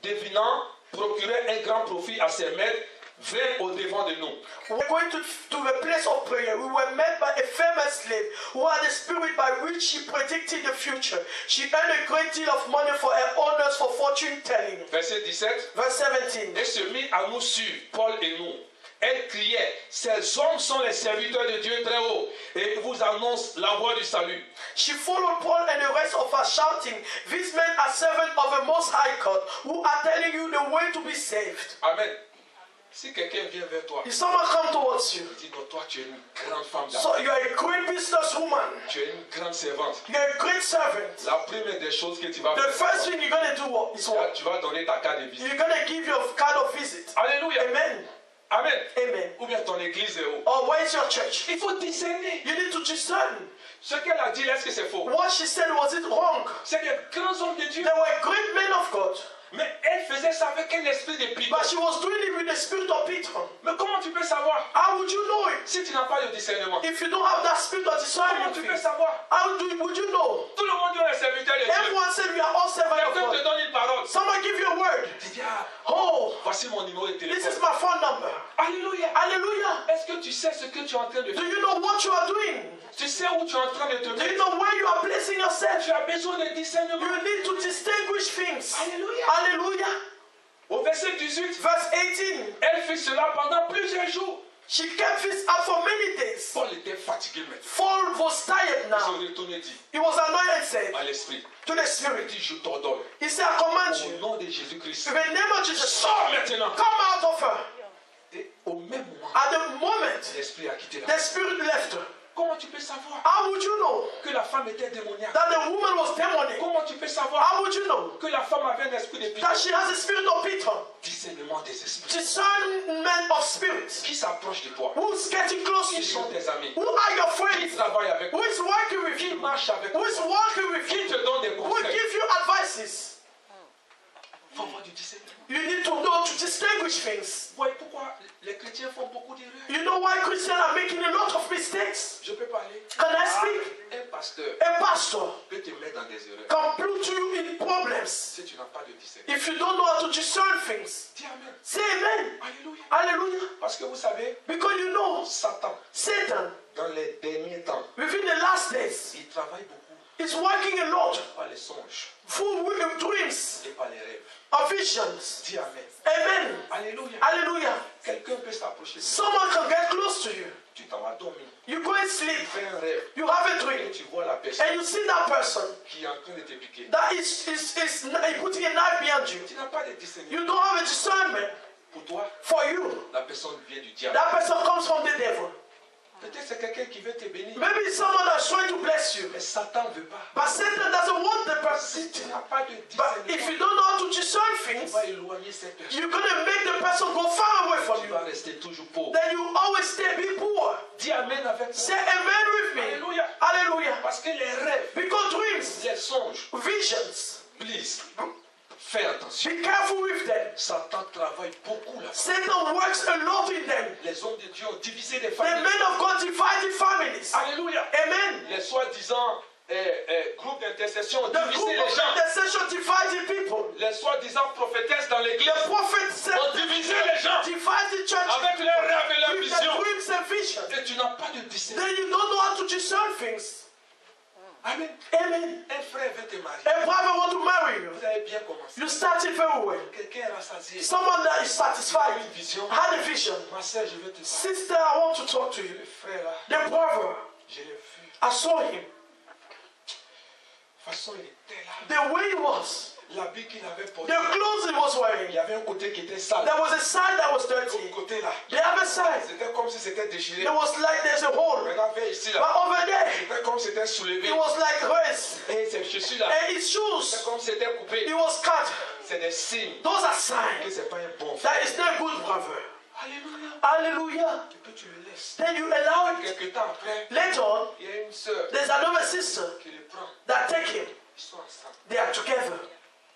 Speaker 2: devinant, procurait un grand profit à ses maîtres, vint au devant de nous.
Speaker 1: we were going to the place of prayer. We were met by a famous slave who had a spirit by which she predicted the future. She earned a great deal of money for her owners for fortune telling.
Speaker 2: Verset 17.
Speaker 1: Verse 17.
Speaker 2: Et se mit à nous suivre, Paul et nous. Elle criait, ces hommes sont les serviteurs de Dieu très haut et ils vous annoncent la voie du salut.
Speaker 1: She followed Paul and the rest of us, shouting, "These men are servants of the Most High God, who are telling you the way to be saved."
Speaker 2: Amen. Si quelqu'un vient vers toi,
Speaker 1: If someone comes towards you,
Speaker 2: il dit non, toi tu es une grande femme
Speaker 1: so
Speaker 2: d'affaires,
Speaker 1: you are a great businesswoman,
Speaker 2: tu es une grande servante.
Speaker 1: you are a great servant.
Speaker 2: La première des choses que tu vas
Speaker 1: The
Speaker 2: faire,
Speaker 1: first thing you're going to do is what?
Speaker 2: tu vas donner ta carte de visite.
Speaker 1: You're going to give your card of visit.
Speaker 2: Alléluia.
Speaker 1: Amen.
Speaker 2: Amen.
Speaker 1: Amen.
Speaker 2: Ou bien ton église est où?
Speaker 1: Or where's your church?
Speaker 2: Il faut discerner.
Speaker 1: You need to discern.
Speaker 2: Ce qu'elle a dit, est-ce que c'est faux?
Speaker 1: What she said, was it wrong?
Speaker 2: C'est des grands hommes de Dieu.
Speaker 1: They were great men of God,
Speaker 2: Mais elle faisait ça avec un esprit de python.
Speaker 1: but she was doing it with the spirit of Peter.
Speaker 2: Mais comment tu peux savoir
Speaker 1: How would you know it?
Speaker 2: si tu n'as pas de discernement?
Speaker 1: If you don't have that spirit of
Speaker 2: Comment
Speaker 1: discernment,
Speaker 2: tu peux savoir?
Speaker 1: would you know?
Speaker 2: Tout le monde est serviteur de Dieu.
Speaker 1: Everyone said we are all servants of
Speaker 2: Quelqu'un te
Speaker 1: God.
Speaker 2: donne une parole.
Speaker 1: Someone give you a word.
Speaker 2: Tu dis, ah,
Speaker 1: Oh,
Speaker 2: voici mon numéro de
Speaker 1: this
Speaker 2: téléphone.
Speaker 1: is my phone number.
Speaker 2: Alléluia.
Speaker 1: Hallelujah.
Speaker 2: Est-ce que tu sais ce que tu es en train de
Speaker 1: Do
Speaker 2: faire?
Speaker 1: you know what you are doing?
Speaker 2: Tu sais où tu es en train de te
Speaker 1: Do you
Speaker 2: mettre?
Speaker 1: know where you are placing yourself?
Speaker 2: Tu as besoin de discernement.
Speaker 1: You need to distinguish things.
Speaker 2: Alléluia.
Speaker 1: Hallelujah.
Speaker 2: Au verset 18,
Speaker 1: Verse 18.
Speaker 2: elle fit cela pendant plusieurs jours.
Speaker 1: She kept this up for many days.
Speaker 2: Paul était fatigué maintenant.
Speaker 1: Paul was tired
Speaker 2: Il
Speaker 1: now.
Speaker 2: s'est retourné dit
Speaker 1: He was annoyed and said
Speaker 2: à l'esprit,
Speaker 1: to the
Speaker 2: il
Speaker 1: spirit,
Speaker 2: dit, je t'ordonne,
Speaker 1: he said, I command
Speaker 2: au
Speaker 1: you,
Speaker 2: nom de Jésus-Christ,
Speaker 1: in the name of Jesus,
Speaker 2: sors maintenant.
Speaker 1: come out of her.
Speaker 2: Et au même moment,
Speaker 1: At the moment,
Speaker 2: l'esprit a quitté la
Speaker 1: the spirit left her.
Speaker 2: Comment tu peux savoir
Speaker 1: How would you know
Speaker 2: que la femme était démoniaque?
Speaker 1: that the woman was demonic?
Speaker 2: Comment tu peux savoir
Speaker 1: How would you know
Speaker 2: que la femme avait un esprit de python?
Speaker 1: that she has a spirit of Peter?
Speaker 2: Discernement des esprits.
Speaker 1: Discernment of spirits.
Speaker 2: Qui s'approche de toi?
Speaker 1: Who's getting close to
Speaker 2: Qui sont
Speaker 1: you?
Speaker 2: tes amis?
Speaker 1: Who are your
Speaker 2: Qui
Speaker 1: friends?
Speaker 2: travaille avec
Speaker 1: Who
Speaker 2: toi?
Speaker 1: is working with
Speaker 2: Qui
Speaker 1: you?
Speaker 2: marche avec
Speaker 1: Who
Speaker 2: toi?
Speaker 1: is working with
Speaker 2: Qui
Speaker 1: you?
Speaker 2: te donne des
Speaker 1: Who
Speaker 2: conseils?
Speaker 1: give you advices?
Speaker 2: Il faut avoir du discernement.
Speaker 1: You need to know to distinguish things.
Speaker 2: Vous voyez pourquoi les chrétiens font beaucoup d'erreurs?
Speaker 1: You know why Christians are making a lot of mistakes?
Speaker 2: Je peux parler.
Speaker 1: Can I speak?
Speaker 2: Un pasteur
Speaker 1: A pastor
Speaker 2: peut te mettre dans des erreurs
Speaker 1: can put you in problems
Speaker 2: si tu n'as pas de discernement.
Speaker 1: if you don't know how to discern things.
Speaker 2: Dis Amen.
Speaker 1: Say amen.
Speaker 2: Alléluia.
Speaker 1: Hallelujah.
Speaker 2: Parce que vous savez,
Speaker 1: Because you know,
Speaker 2: Satan,
Speaker 1: Satan,
Speaker 2: dans les derniers temps,
Speaker 1: within the last days,
Speaker 2: il travaille beaucoup
Speaker 1: is working a lot
Speaker 2: par les songes
Speaker 1: full with dreams
Speaker 2: et par les rêves.
Speaker 1: of visions.
Speaker 2: Dis Amen.
Speaker 1: Amen.
Speaker 2: Alléluia.
Speaker 1: Hallelujah.
Speaker 2: Quelqu'un peut s'approcher de toi.
Speaker 1: Someone can get close to you.
Speaker 2: Tu t'en vas dormir.
Speaker 1: You go and
Speaker 2: Tu
Speaker 1: sleep.
Speaker 2: fais un rêve.
Speaker 1: You have a
Speaker 2: Et
Speaker 1: dream.
Speaker 2: tu vois la personne
Speaker 1: And you see that person
Speaker 2: qui est en train de te piquer.
Speaker 1: that is putting a knife behind you.
Speaker 2: Tu n'as pas de discernement.
Speaker 1: You don't have a discernment.
Speaker 2: Pour toi,
Speaker 1: For you,
Speaker 2: la personne vient du diable.
Speaker 1: that person comes from the devil.
Speaker 2: Peut-être c'est quelqu'un qui veut te bénir.
Speaker 1: Maybe it's someone that's trying to bless you.
Speaker 2: Mais Satan ne veut pas.
Speaker 1: But Satan doesn't want the person.
Speaker 2: Si tu n'as pas de
Speaker 1: But if
Speaker 2: discernement,
Speaker 1: you don't know how to discern
Speaker 2: tu
Speaker 1: things,
Speaker 2: vas éloigner cette personne.
Speaker 1: you're going to make the person go far away from
Speaker 2: Tu
Speaker 1: you.
Speaker 2: vas rester toujours pauvre.
Speaker 1: Then you always stay be poor.
Speaker 2: Dis Amen avec
Speaker 1: Say
Speaker 2: moi.
Speaker 1: amen with me.
Speaker 2: Alléluia.
Speaker 1: Hallelujah.
Speaker 2: Parce que les rêves,
Speaker 1: Because dreams,
Speaker 2: les songes,
Speaker 1: visions,
Speaker 2: please, fais attention.
Speaker 1: be careful with them.
Speaker 2: Satan travaille beaucoup là.
Speaker 1: Satan works a lot in them.
Speaker 2: Les hommes de Dieu ont divisé les
Speaker 1: The
Speaker 2: familles.
Speaker 1: men of God divided families.
Speaker 2: Alléluia.
Speaker 1: Amen.
Speaker 2: Les soi-disant groupe d'intercession
Speaker 1: The
Speaker 2: divisaient
Speaker 1: group
Speaker 2: les
Speaker 1: of
Speaker 2: gens.
Speaker 1: intercession divided people.
Speaker 2: Les soi-disant prophétesses dans l'église
Speaker 1: The prophets said
Speaker 2: ont divisé les gens
Speaker 1: divide the church
Speaker 2: avec leurs rêves et leurs
Speaker 1: with
Speaker 2: visions.
Speaker 1: their dreams and visions.
Speaker 2: Et tu n'as pas de discernement.
Speaker 1: Then you don't know how to discern things.
Speaker 2: Amen.
Speaker 1: Amen.
Speaker 2: Un frère veut te marier.
Speaker 1: A brother want to marry you.
Speaker 2: Vous avez bien commencé.
Speaker 1: You started very well.
Speaker 2: Quelqu'un est rassasié.
Speaker 1: Someone that is satisfied
Speaker 2: Une vision.
Speaker 1: had a vision.
Speaker 2: Ma soeur, je veux te dire.
Speaker 1: Sister, I want to talk to you.
Speaker 2: Le frère là,
Speaker 1: The brother,
Speaker 2: je l'ai vu.
Speaker 1: I saw him.
Speaker 2: De toute façon, il était là.
Speaker 1: The way he was,
Speaker 2: L'habit qu'il avait porté.
Speaker 1: the clothes he was
Speaker 2: Il
Speaker 1: wearing.
Speaker 2: y avait un côté qui était sale.
Speaker 1: There was a side that was
Speaker 2: L'autre
Speaker 1: dirty.
Speaker 2: côté là.
Speaker 1: The other side,
Speaker 2: C'était comme si c'était déchiré.
Speaker 1: it was like there's a hole.
Speaker 2: Maintenant, viens ici
Speaker 1: But
Speaker 2: là.
Speaker 1: over there,
Speaker 2: C'était comme si c'était soulevé.
Speaker 1: it was like raised.
Speaker 2: Et ces chaussures là.
Speaker 1: And his
Speaker 2: C'est
Speaker 1: shoes,
Speaker 2: comme si c'était coupé.
Speaker 1: it was cut.
Speaker 2: C'est des signes
Speaker 1: Those are
Speaker 2: que
Speaker 1: signs
Speaker 2: c'est pas un bon frère.
Speaker 1: that is not good, brother.
Speaker 2: Alléluia.
Speaker 1: Hallelujah.
Speaker 2: Et puis tu le laisses.
Speaker 1: Then you allow it.
Speaker 2: Quelques temps après,
Speaker 1: Later on,
Speaker 2: il y a une sœur
Speaker 1: there's another sister
Speaker 2: qui le prend.
Speaker 1: that take him.
Speaker 2: Ils sont ensemble.
Speaker 1: They are together.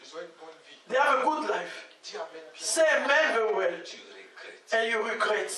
Speaker 2: Ils ont une bonne vie.
Speaker 1: They have a good life.
Speaker 2: Dis amen bien.
Speaker 1: Say amen very well.
Speaker 2: Tu regrettes.
Speaker 1: And you regret.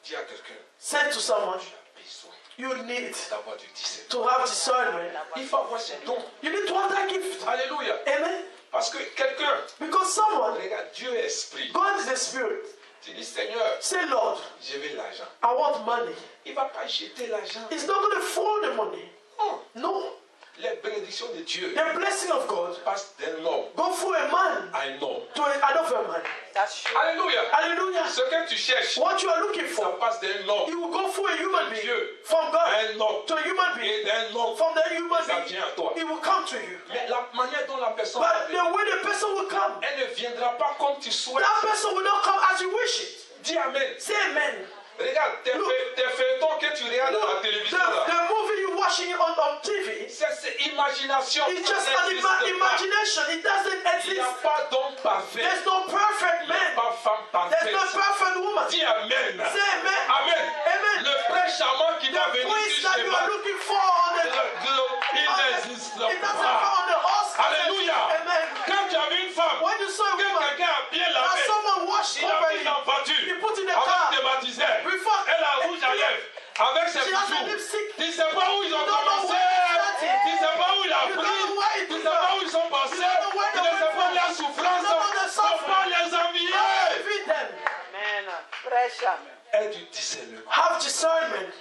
Speaker 2: Dis à quelqu'un,
Speaker 1: Say to someone,
Speaker 2: tu as besoin
Speaker 1: you need
Speaker 2: d'avoir du discernement.
Speaker 1: to have discernment.
Speaker 2: Il faut avoir ce don.
Speaker 1: You need to have that gift.
Speaker 2: Alléluia.
Speaker 1: Amen.
Speaker 2: Parce que quelqu'un,
Speaker 1: Because someone,
Speaker 2: regarde, Dieu est esprit.
Speaker 1: God is a spirit.
Speaker 2: Tu dis, Seigneur,
Speaker 1: Say, Lord,
Speaker 2: je veux l'argent.
Speaker 1: I want money.
Speaker 2: Il ne va pas jeter l'argent.
Speaker 1: He's not going to throw the money.
Speaker 2: Non.
Speaker 1: No.
Speaker 2: Les bénédictions de Dieu
Speaker 1: The blessing of God
Speaker 2: passent d'un homme
Speaker 1: go through a man
Speaker 2: à un homme.
Speaker 1: to another man.
Speaker 3: That's true.
Speaker 2: Alléluia.
Speaker 1: Hallelujah.
Speaker 2: Ce que tu cherches,
Speaker 1: What you are looking
Speaker 2: ça
Speaker 1: for,
Speaker 2: passe d'un homme
Speaker 1: it will go through a human being.
Speaker 2: Dieu
Speaker 1: From
Speaker 2: à
Speaker 1: God
Speaker 2: un homme.
Speaker 1: to a human being.
Speaker 2: Et d'un homme,
Speaker 1: From the human
Speaker 2: ça
Speaker 1: being,
Speaker 2: vient à toi.
Speaker 1: it will come to you.
Speaker 2: Mais la manière dont la personne va
Speaker 1: But the
Speaker 2: venir,
Speaker 1: way the person will come,
Speaker 2: elle ne viendra pas comme tu souhaites.
Speaker 1: that person will not come as you wish it.
Speaker 2: Dis amen.
Speaker 1: Say amen.
Speaker 2: Regarde, tes feuilletons que tu regardes à la télévision là,
Speaker 1: The movie you're watching on TV,
Speaker 2: c'est imagination.
Speaker 1: it's
Speaker 2: Ça
Speaker 1: just an
Speaker 2: n'existe pas.
Speaker 1: imagination. It doesn't
Speaker 2: Il n'y a
Speaker 1: exist.
Speaker 2: pas d'homme parfait.
Speaker 1: There's no perfect
Speaker 2: Il n'y a
Speaker 1: man.
Speaker 2: pas femme
Speaker 1: There's no
Speaker 2: parfaite.
Speaker 1: perfect woman.
Speaker 2: Dis amen.
Speaker 1: Say amen.
Speaker 2: Amen.
Speaker 1: Amen.
Speaker 2: Le prince charmant qui va
Speaker 1: The
Speaker 2: venir
Speaker 1: prince
Speaker 2: sur
Speaker 1: that
Speaker 2: chez
Speaker 1: you
Speaker 2: moi,
Speaker 1: are looking for on the
Speaker 2: il n'existe
Speaker 1: it doesn't come
Speaker 2: pas.
Speaker 1: on the horse.
Speaker 2: Alléluia.
Speaker 1: Amen.
Speaker 2: Quand tu as vu une femme,
Speaker 1: When you saw a
Speaker 2: que
Speaker 1: woman,
Speaker 2: quelqu'un a bien
Speaker 1: that
Speaker 2: lavé,
Speaker 1: someone washed
Speaker 2: il a mis
Speaker 1: properly,
Speaker 2: dans la voiture,
Speaker 1: you put in the
Speaker 2: avant
Speaker 1: car,
Speaker 2: de baptiser,
Speaker 1: before
Speaker 2: elle a rouge à lèvres, avec ses
Speaker 1: she has a
Speaker 2: bijoux.
Speaker 1: lipstick.
Speaker 2: Tu ne sais pas où ils ont
Speaker 1: You don't know
Speaker 2: commencé,
Speaker 1: where it started.
Speaker 2: tu ne sais pas où il a
Speaker 1: You
Speaker 2: pris,
Speaker 1: don't know where it
Speaker 2: tu ne sais pas où ils sont passés,
Speaker 1: You don't know where
Speaker 2: tu
Speaker 1: they
Speaker 2: ne sais
Speaker 1: went
Speaker 2: pas
Speaker 1: from.
Speaker 2: la souffrance,
Speaker 1: You don't know the
Speaker 2: faut pas
Speaker 1: suffering.
Speaker 2: les envier.
Speaker 1: Feed them.
Speaker 3: Amen. Pressure.
Speaker 2: Aie du discernement.
Speaker 1: Have discernment.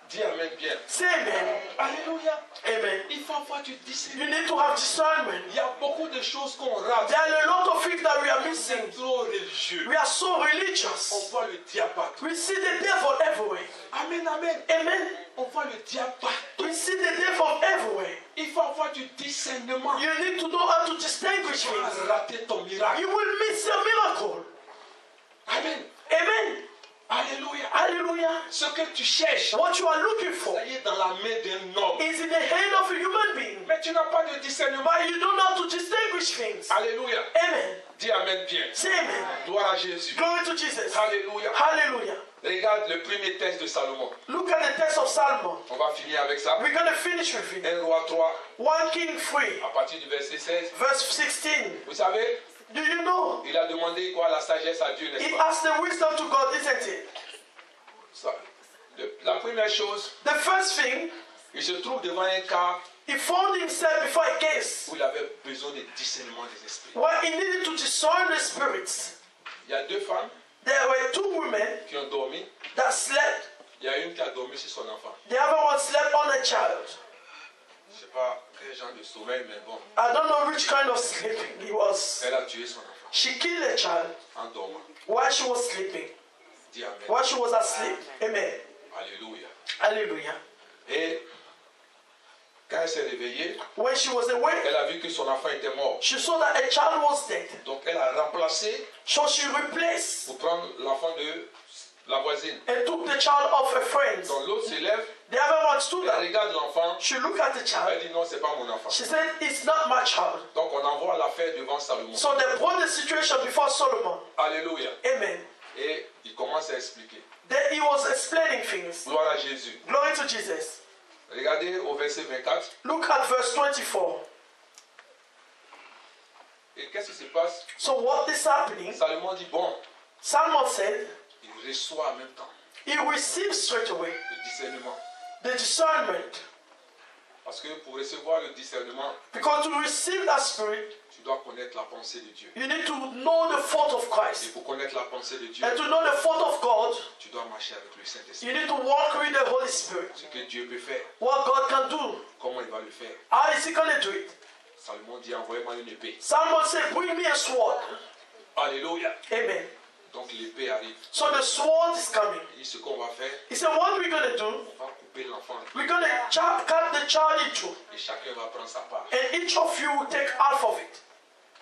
Speaker 2: Dis amen bien.
Speaker 1: Say amen.
Speaker 2: Alléluia.
Speaker 1: Amen.
Speaker 2: Il faut avoir du discernement.
Speaker 1: You need to have discernment.
Speaker 2: Il y a beaucoup de choses qu'on rate.
Speaker 1: There are a lot of things that we are missing.
Speaker 2: C'est trop religieux.
Speaker 1: We are so
Speaker 2: On
Speaker 1: religious.
Speaker 2: voit le diable partout.
Speaker 1: We see the devil everywhere.
Speaker 2: Amen, amen.
Speaker 1: Amen.
Speaker 2: On voit le diable partout.
Speaker 1: We see the devil everywhere.
Speaker 2: Il faut avoir du discernement.
Speaker 1: You need to know how to distinguish
Speaker 2: Tu vas
Speaker 1: things.
Speaker 2: rater ton miracle.
Speaker 1: You will miss your miracle.
Speaker 2: Amen.
Speaker 1: Amen.
Speaker 2: Alléluia.
Speaker 1: Hallelujah.
Speaker 2: Ce que tu cherches,
Speaker 1: What you are looking for
Speaker 2: ça y est dans la main d'un homme.
Speaker 1: is in the hand of a human being.
Speaker 2: Mais tu n'as pas de discernement.
Speaker 1: But you don't know how to distinguish things.
Speaker 2: Alléluia.
Speaker 1: Amen.
Speaker 2: Dis amen bien.
Speaker 1: Say amen.
Speaker 2: Gloire à Jésus.
Speaker 1: Glory to Jesus.
Speaker 2: Alléluia.
Speaker 1: Hallelujah.
Speaker 2: Regarde le premier texte de Salomon.
Speaker 1: Look at the text of Solomon.
Speaker 2: On va finir avec ça.
Speaker 1: We're going to finish with it.
Speaker 2: 1 Roi 3,
Speaker 1: 1 King 3,
Speaker 2: à partir du verset 16.
Speaker 1: verse 16.
Speaker 2: Vous savez,
Speaker 1: Do you know?
Speaker 2: il a demandé quoi? La sagesse à Dieu,
Speaker 1: He
Speaker 2: n'est-ce pas?
Speaker 1: asked the wisdom to God, isn't it?
Speaker 2: Ça, la première chose,
Speaker 1: The first thing,
Speaker 2: il se trouve devant un cas
Speaker 1: he found himself before a case
Speaker 2: où il avait besoin de discernement des esprits.
Speaker 1: where he needed to discern the spirits.
Speaker 2: Il y a deux femmes
Speaker 1: There were two women
Speaker 2: qui ont dormi.
Speaker 1: that slept.
Speaker 2: Il y a une qui a dormi sur son enfant.
Speaker 1: The other one slept on a child.
Speaker 2: Je ne sais pas quel genre de sommeil, mais bon.
Speaker 1: I don't know which kind of sleeping he was.
Speaker 2: Elle a tué son enfant
Speaker 1: She killed a child
Speaker 2: en dormant.
Speaker 1: while she was sleeping,
Speaker 2: Dis amen.
Speaker 1: while she was asleep. Amen.
Speaker 2: Alléluia.
Speaker 1: Hallelujah.
Speaker 2: Et quand elle s'est réveillée,
Speaker 1: When she was awake,
Speaker 2: elle a vu que son enfant était mort.
Speaker 1: she saw that a child was dead.
Speaker 2: Donc elle a remplacé
Speaker 1: So she replaced
Speaker 2: pour prendre l'enfant de la voisine.
Speaker 1: and took the child of a friend.
Speaker 2: Donc l'autre s'élève,
Speaker 1: The other one stood
Speaker 2: elle
Speaker 1: up.
Speaker 2: regarde l'enfant,
Speaker 1: She looked at the
Speaker 2: elle
Speaker 1: child.
Speaker 2: dit non, c'est pas mon enfant.
Speaker 1: She said, it's not my child.
Speaker 2: Donc on envoie l'affaire devant Salomon.
Speaker 1: So they brought the situation before Solomon.
Speaker 2: Alléluia.
Speaker 1: Amen.
Speaker 2: Et il commence à expliquer.
Speaker 1: Then he was explaining things.
Speaker 2: Gloire à Jésus.
Speaker 1: Glory to Jesus.
Speaker 2: Regardez au verset 24.
Speaker 1: Look at verse 24.
Speaker 2: Et qu'est-ce qui se passe?
Speaker 1: So what is happening?
Speaker 2: Salomon dit bon,
Speaker 1: Solomon said,
Speaker 2: il reçoit en même temps
Speaker 1: he received straight away
Speaker 2: le discernement.
Speaker 1: the discernment.
Speaker 2: Parce que pour recevoir le discernement,
Speaker 1: Because to receive that spirit,
Speaker 2: tu dois connaître la pensée de Dieu.
Speaker 1: you need to know the thought of
Speaker 2: Et
Speaker 1: Christ.
Speaker 2: pour connaître la pensée de Dieu,
Speaker 1: And to know the thought of God,
Speaker 2: tu dois marcher avec le Saint-Esprit.
Speaker 1: you need to walk with the Holy Spirit.
Speaker 2: Ce que Dieu peut faire,
Speaker 1: What God can do.
Speaker 2: comment il va le faire.
Speaker 1: How is he going to do it?
Speaker 2: Salomon dit, envoyez-moi une épée.
Speaker 1: Salmon said, bring me a sword.
Speaker 2: Alléluia.
Speaker 1: Amen.
Speaker 2: Donc l'épée arrive.
Speaker 1: So the sword is coming.
Speaker 2: Il dit, ce qu'on va faire,
Speaker 1: He said, what are we going to do?
Speaker 2: on va couper l'enfant.
Speaker 1: We're going to cut the child in two.
Speaker 2: Et chacun va prendre sa part.
Speaker 1: And each of you will take half of it.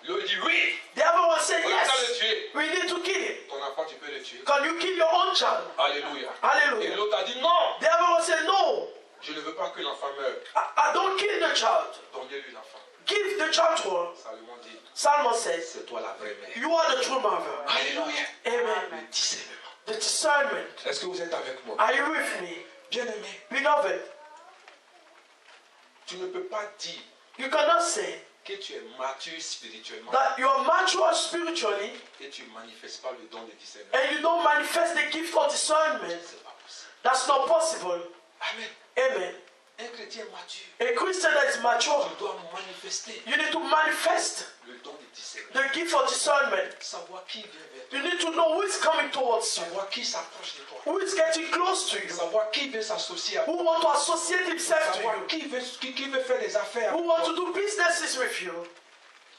Speaker 2: L'autre dit, oui,
Speaker 1: The other one said,
Speaker 2: on va le
Speaker 1: yes,
Speaker 2: tuer.
Speaker 1: we need to kill him.
Speaker 2: Ton enfant, tu peux le tuer.
Speaker 1: Can you kill your own child?
Speaker 2: Alléluia. Et
Speaker 1: Hallelujah.
Speaker 2: l'autre a dit, non,
Speaker 1: The other one said, no,
Speaker 2: je ne veux pas que l'enfant meure.
Speaker 1: I don't kill the child.
Speaker 2: Donnez-lui l'enfant.
Speaker 1: Give the child to her.
Speaker 2: Salomon dit,
Speaker 1: Salmon says,
Speaker 2: c'est toi la vraie mère.
Speaker 1: you are the true mother.
Speaker 2: Alléluia.
Speaker 1: Amen.
Speaker 2: Le discernement.
Speaker 1: The discernment.
Speaker 2: Est-ce que vous êtes avec moi?
Speaker 1: Are you with me?
Speaker 2: Bien-aimé,
Speaker 1: Beloved,
Speaker 2: tu ne peux pas dire
Speaker 1: you cannot say
Speaker 2: que tu es mature spirituellement
Speaker 1: that you are mature spiritually
Speaker 2: et tu ne manifestes pas le don de discernement.
Speaker 1: and you don't manifest the gift of discernment.
Speaker 2: C'est pas possible.
Speaker 1: That's not possible.
Speaker 2: Amen.
Speaker 1: Amen.
Speaker 2: Un chrétien mature,
Speaker 1: A Christian that is mature,
Speaker 2: tu dois manifester
Speaker 1: you need to manifest
Speaker 2: le don de discernement.
Speaker 1: the gift of discernment.
Speaker 2: Savoir qui vient vers toi.
Speaker 1: You need to know who is coming towards you,
Speaker 2: Savoir qui s'approche de toi.
Speaker 1: who is getting close to you,
Speaker 2: Savoir qui veut s'associer à toi.
Speaker 1: who want to associate himself to
Speaker 2: Savoir
Speaker 1: you,
Speaker 2: qui veut faire des affaires
Speaker 1: who
Speaker 2: avec
Speaker 1: want to
Speaker 2: toi.
Speaker 1: do businesses with you.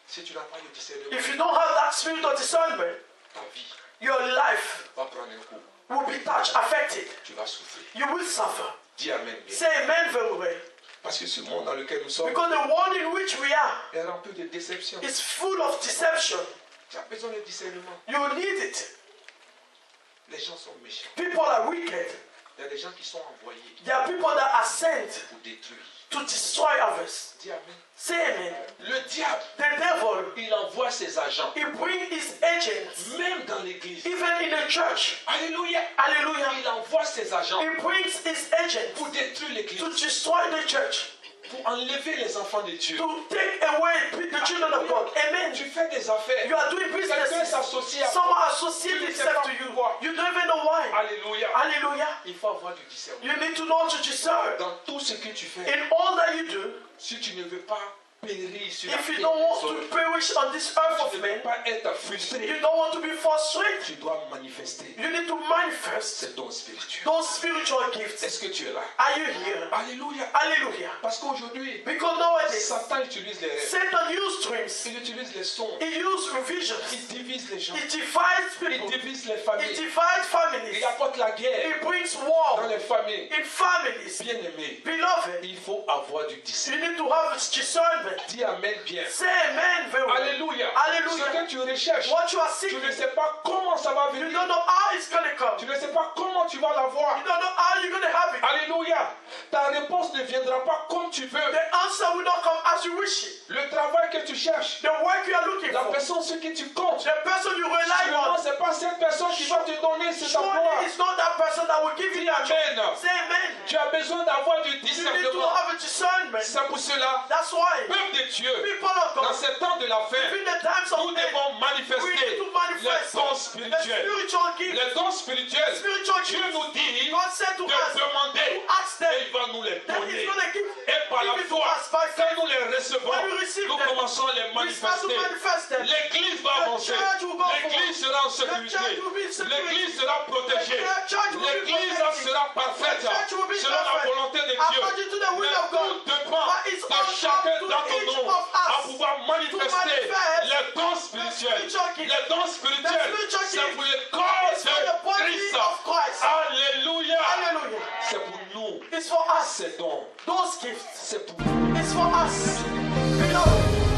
Speaker 2: Si tu n'as pas le discernement,
Speaker 1: If you don't have that spirit of discernment,
Speaker 2: ta vie
Speaker 1: your life
Speaker 2: va prendre un coup.
Speaker 1: will be touched, affected.
Speaker 2: Tu vas souffrir.
Speaker 1: You will suffer.
Speaker 2: Dis Amen. Bien.
Speaker 1: Say amen very well.
Speaker 2: Parce que ce monde dans lequel nous sommes
Speaker 1: Because the world in which we are
Speaker 2: est rempli de déceptions.
Speaker 1: is full of deception.
Speaker 2: Tu as besoin de discernement.
Speaker 1: You need it.
Speaker 2: Les gens sont méchants.
Speaker 1: People are wicked.
Speaker 2: Il y a des gens qui sont envoyés
Speaker 1: There are people that are sent
Speaker 2: pour détruire.
Speaker 1: to destroy others.
Speaker 2: Dis Amen.
Speaker 1: Say amen.
Speaker 2: Le diable,
Speaker 1: The devil,
Speaker 2: il envoie ses agents,
Speaker 1: he brings his agents,
Speaker 2: même dans l'église.
Speaker 1: even in the church.
Speaker 2: Alléluia.
Speaker 1: Hallelujah.
Speaker 2: Il envoie ses agents
Speaker 1: He brings his agents
Speaker 2: pour détruire l'église,
Speaker 1: to destroy the church,
Speaker 2: pour enlever les enfants de Dieu.
Speaker 1: to take away the children of God. Amen.
Speaker 2: Tu fais des affaires.
Speaker 1: You are doing
Speaker 2: Quelqu'un
Speaker 1: business.
Speaker 2: s'associe à
Speaker 1: Someone
Speaker 2: toi.
Speaker 1: associates
Speaker 2: Tu ne sais
Speaker 1: himself
Speaker 2: pas
Speaker 1: to you.
Speaker 2: pourquoi.
Speaker 1: You don't even know why.
Speaker 2: Alléluia.
Speaker 1: Hallelujah.
Speaker 2: Il faut avoir du discernement.
Speaker 1: You need to know to discern.
Speaker 2: Dans tout ce que tu fais,
Speaker 1: In all that you do,
Speaker 2: si tu ne veux pas périr sur la
Speaker 1: if you
Speaker 2: terre
Speaker 1: don't want
Speaker 2: des
Speaker 1: to
Speaker 2: autres,
Speaker 1: perish on this earth of
Speaker 2: tu ne veux
Speaker 1: men,
Speaker 2: pas être frustré,
Speaker 1: you don't want to be frustrated,
Speaker 2: tu dois manifester
Speaker 1: you need to manifest
Speaker 2: ces dons spirituels.
Speaker 1: those spiritual gifts.
Speaker 2: Est-ce que tu es là?
Speaker 1: Are you here?
Speaker 2: Alléluia.
Speaker 1: Hallelujah.
Speaker 2: Parce qu'aujourd'hui,
Speaker 1: Because nowadays,
Speaker 2: Satan utilise les rêves,
Speaker 1: Satan uses dreams,
Speaker 2: il utilise les sons,
Speaker 1: he uses visions,
Speaker 2: il divise les gens,
Speaker 1: he divides
Speaker 2: il
Speaker 1: people,
Speaker 2: divise les
Speaker 1: he
Speaker 2: familles,
Speaker 1: divides families,
Speaker 2: il apporte la guerre
Speaker 1: he brings
Speaker 2: dans
Speaker 1: war
Speaker 2: les familles.
Speaker 1: in families.
Speaker 2: Bien-aimé,
Speaker 1: Beloved,
Speaker 2: il faut avoir du discernement.
Speaker 1: you need to have discernment.
Speaker 2: Dis Amen bien.
Speaker 1: Say amen very well.
Speaker 2: Alléluia.
Speaker 1: Hallelujah.
Speaker 2: Ce que tu recherches,
Speaker 1: What you are
Speaker 2: tu
Speaker 1: seeking,
Speaker 2: ne sais pas comment ça va
Speaker 1: you
Speaker 2: venir.
Speaker 1: don't know how it's going to come.
Speaker 2: Tu ne sais pas comment tu vas l'avoir.
Speaker 1: You don't know how you're going to have it.
Speaker 2: Alléluia. Ta réponse ne viendra pas comme tu veux.
Speaker 1: The answer will not come as you wish it.
Speaker 2: Le travail que tu cherches,
Speaker 1: The work you are looking
Speaker 2: la
Speaker 1: for,
Speaker 2: personne sur qui tu comptes,
Speaker 1: the person you rely
Speaker 2: sûrement
Speaker 1: on,
Speaker 2: ce n'est pas cette personne qui va te donner cet emploi.
Speaker 1: surely it's not that person that will give you
Speaker 2: Dis
Speaker 1: that job.
Speaker 2: Amen.
Speaker 1: Say amen.
Speaker 2: Tu as besoin d'avoir du
Speaker 1: You need to
Speaker 2: discernement.
Speaker 1: have a discernment.
Speaker 2: C'est pour cela,
Speaker 1: That's why
Speaker 2: peuple de Dieu,
Speaker 1: people of
Speaker 2: dans
Speaker 1: God,
Speaker 2: ces temps de la fin,
Speaker 1: in the times of
Speaker 2: nous
Speaker 1: end,
Speaker 2: devons
Speaker 1: we need
Speaker 2: manifester
Speaker 1: to
Speaker 2: les
Speaker 1: manifest
Speaker 2: dons
Speaker 1: the
Speaker 2: spirituels.
Speaker 1: spiritual gift.
Speaker 2: Les dons spirituels,
Speaker 1: Spiritual
Speaker 2: Dieu
Speaker 1: gifts.
Speaker 2: nous dit
Speaker 1: God said to
Speaker 2: de
Speaker 1: us,
Speaker 2: demander
Speaker 1: to ask
Speaker 2: et
Speaker 1: them,
Speaker 2: il va nous les
Speaker 1: that
Speaker 2: donner.
Speaker 1: He's going to give
Speaker 2: Et par la
Speaker 1: give it to
Speaker 2: foi,
Speaker 1: us by
Speaker 2: quand
Speaker 1: faith.
Speaker 2: nous les recevons,
Speaker 1: When we receive
Speaker 2: nous
Speaker 1: them,
Speaker 2: commençons à les
Speaker 1: we start to
Speaker 2: manifester.
Speaker 1: manifest them.
Speaker 2: L'église va
Speaker 1: The
Speaker 2: avancer.
Speaker 1: church will go
Speaker 2: L'église sera en
Speaker 1: The church
Speaker 2: sécurité.
Speaker 1: will be in security.
Speaker 2: L'église sera protégée.
Speaker 1: The church will be
Speaker 2: L'église
Speaker 1: protected.
Speaker 2: sera parfaite
Speaker 1: The church will be
Speaker 2: selon la
Speaker 1: perfect.
Speaker 2: volonté de Dieu.
Speaker 1: According to the will
Speaker 2: Mais
Speaker 1: of God.
Speaker 2: tout dépend
Speaker 1: But it's
Speaker 2: de
Speaker 1: all
Speaker 2: chacun
Speaker 1: up to
Speaker 2: d'entre
Speaker 1: each
Speaker 2: nous
Speaker 1: of us
Speaker 2: à pouvoir manifester
Speaker 1: manifest
Speaker 2: les dons spirituels.
Speaker 1: spiritual gifts.
Speaker 2: Les dons
Speaker 1: The
Speaker 2: spirituels,
Speaker 1: spiritual
Speaker 2: c'est
Speaker 1: gifts
Speaker 2: pour le corps
Speaker 1: is for the
Speaker 2: de
Speaker 1: body
Speaker 2: Christ.
Speaker 1: of Christ.
Speaker 2: Alléluia.
Speaker 1: Hallelujah.
Speaker 2: C'est pour nous.
Speaker 1: It's for us.
Speaker 2: Ces dons,
Speaker 1: Those gifts.
Speaker 2: c'est pour nous.
Speaker 1: It's for us. Beloved,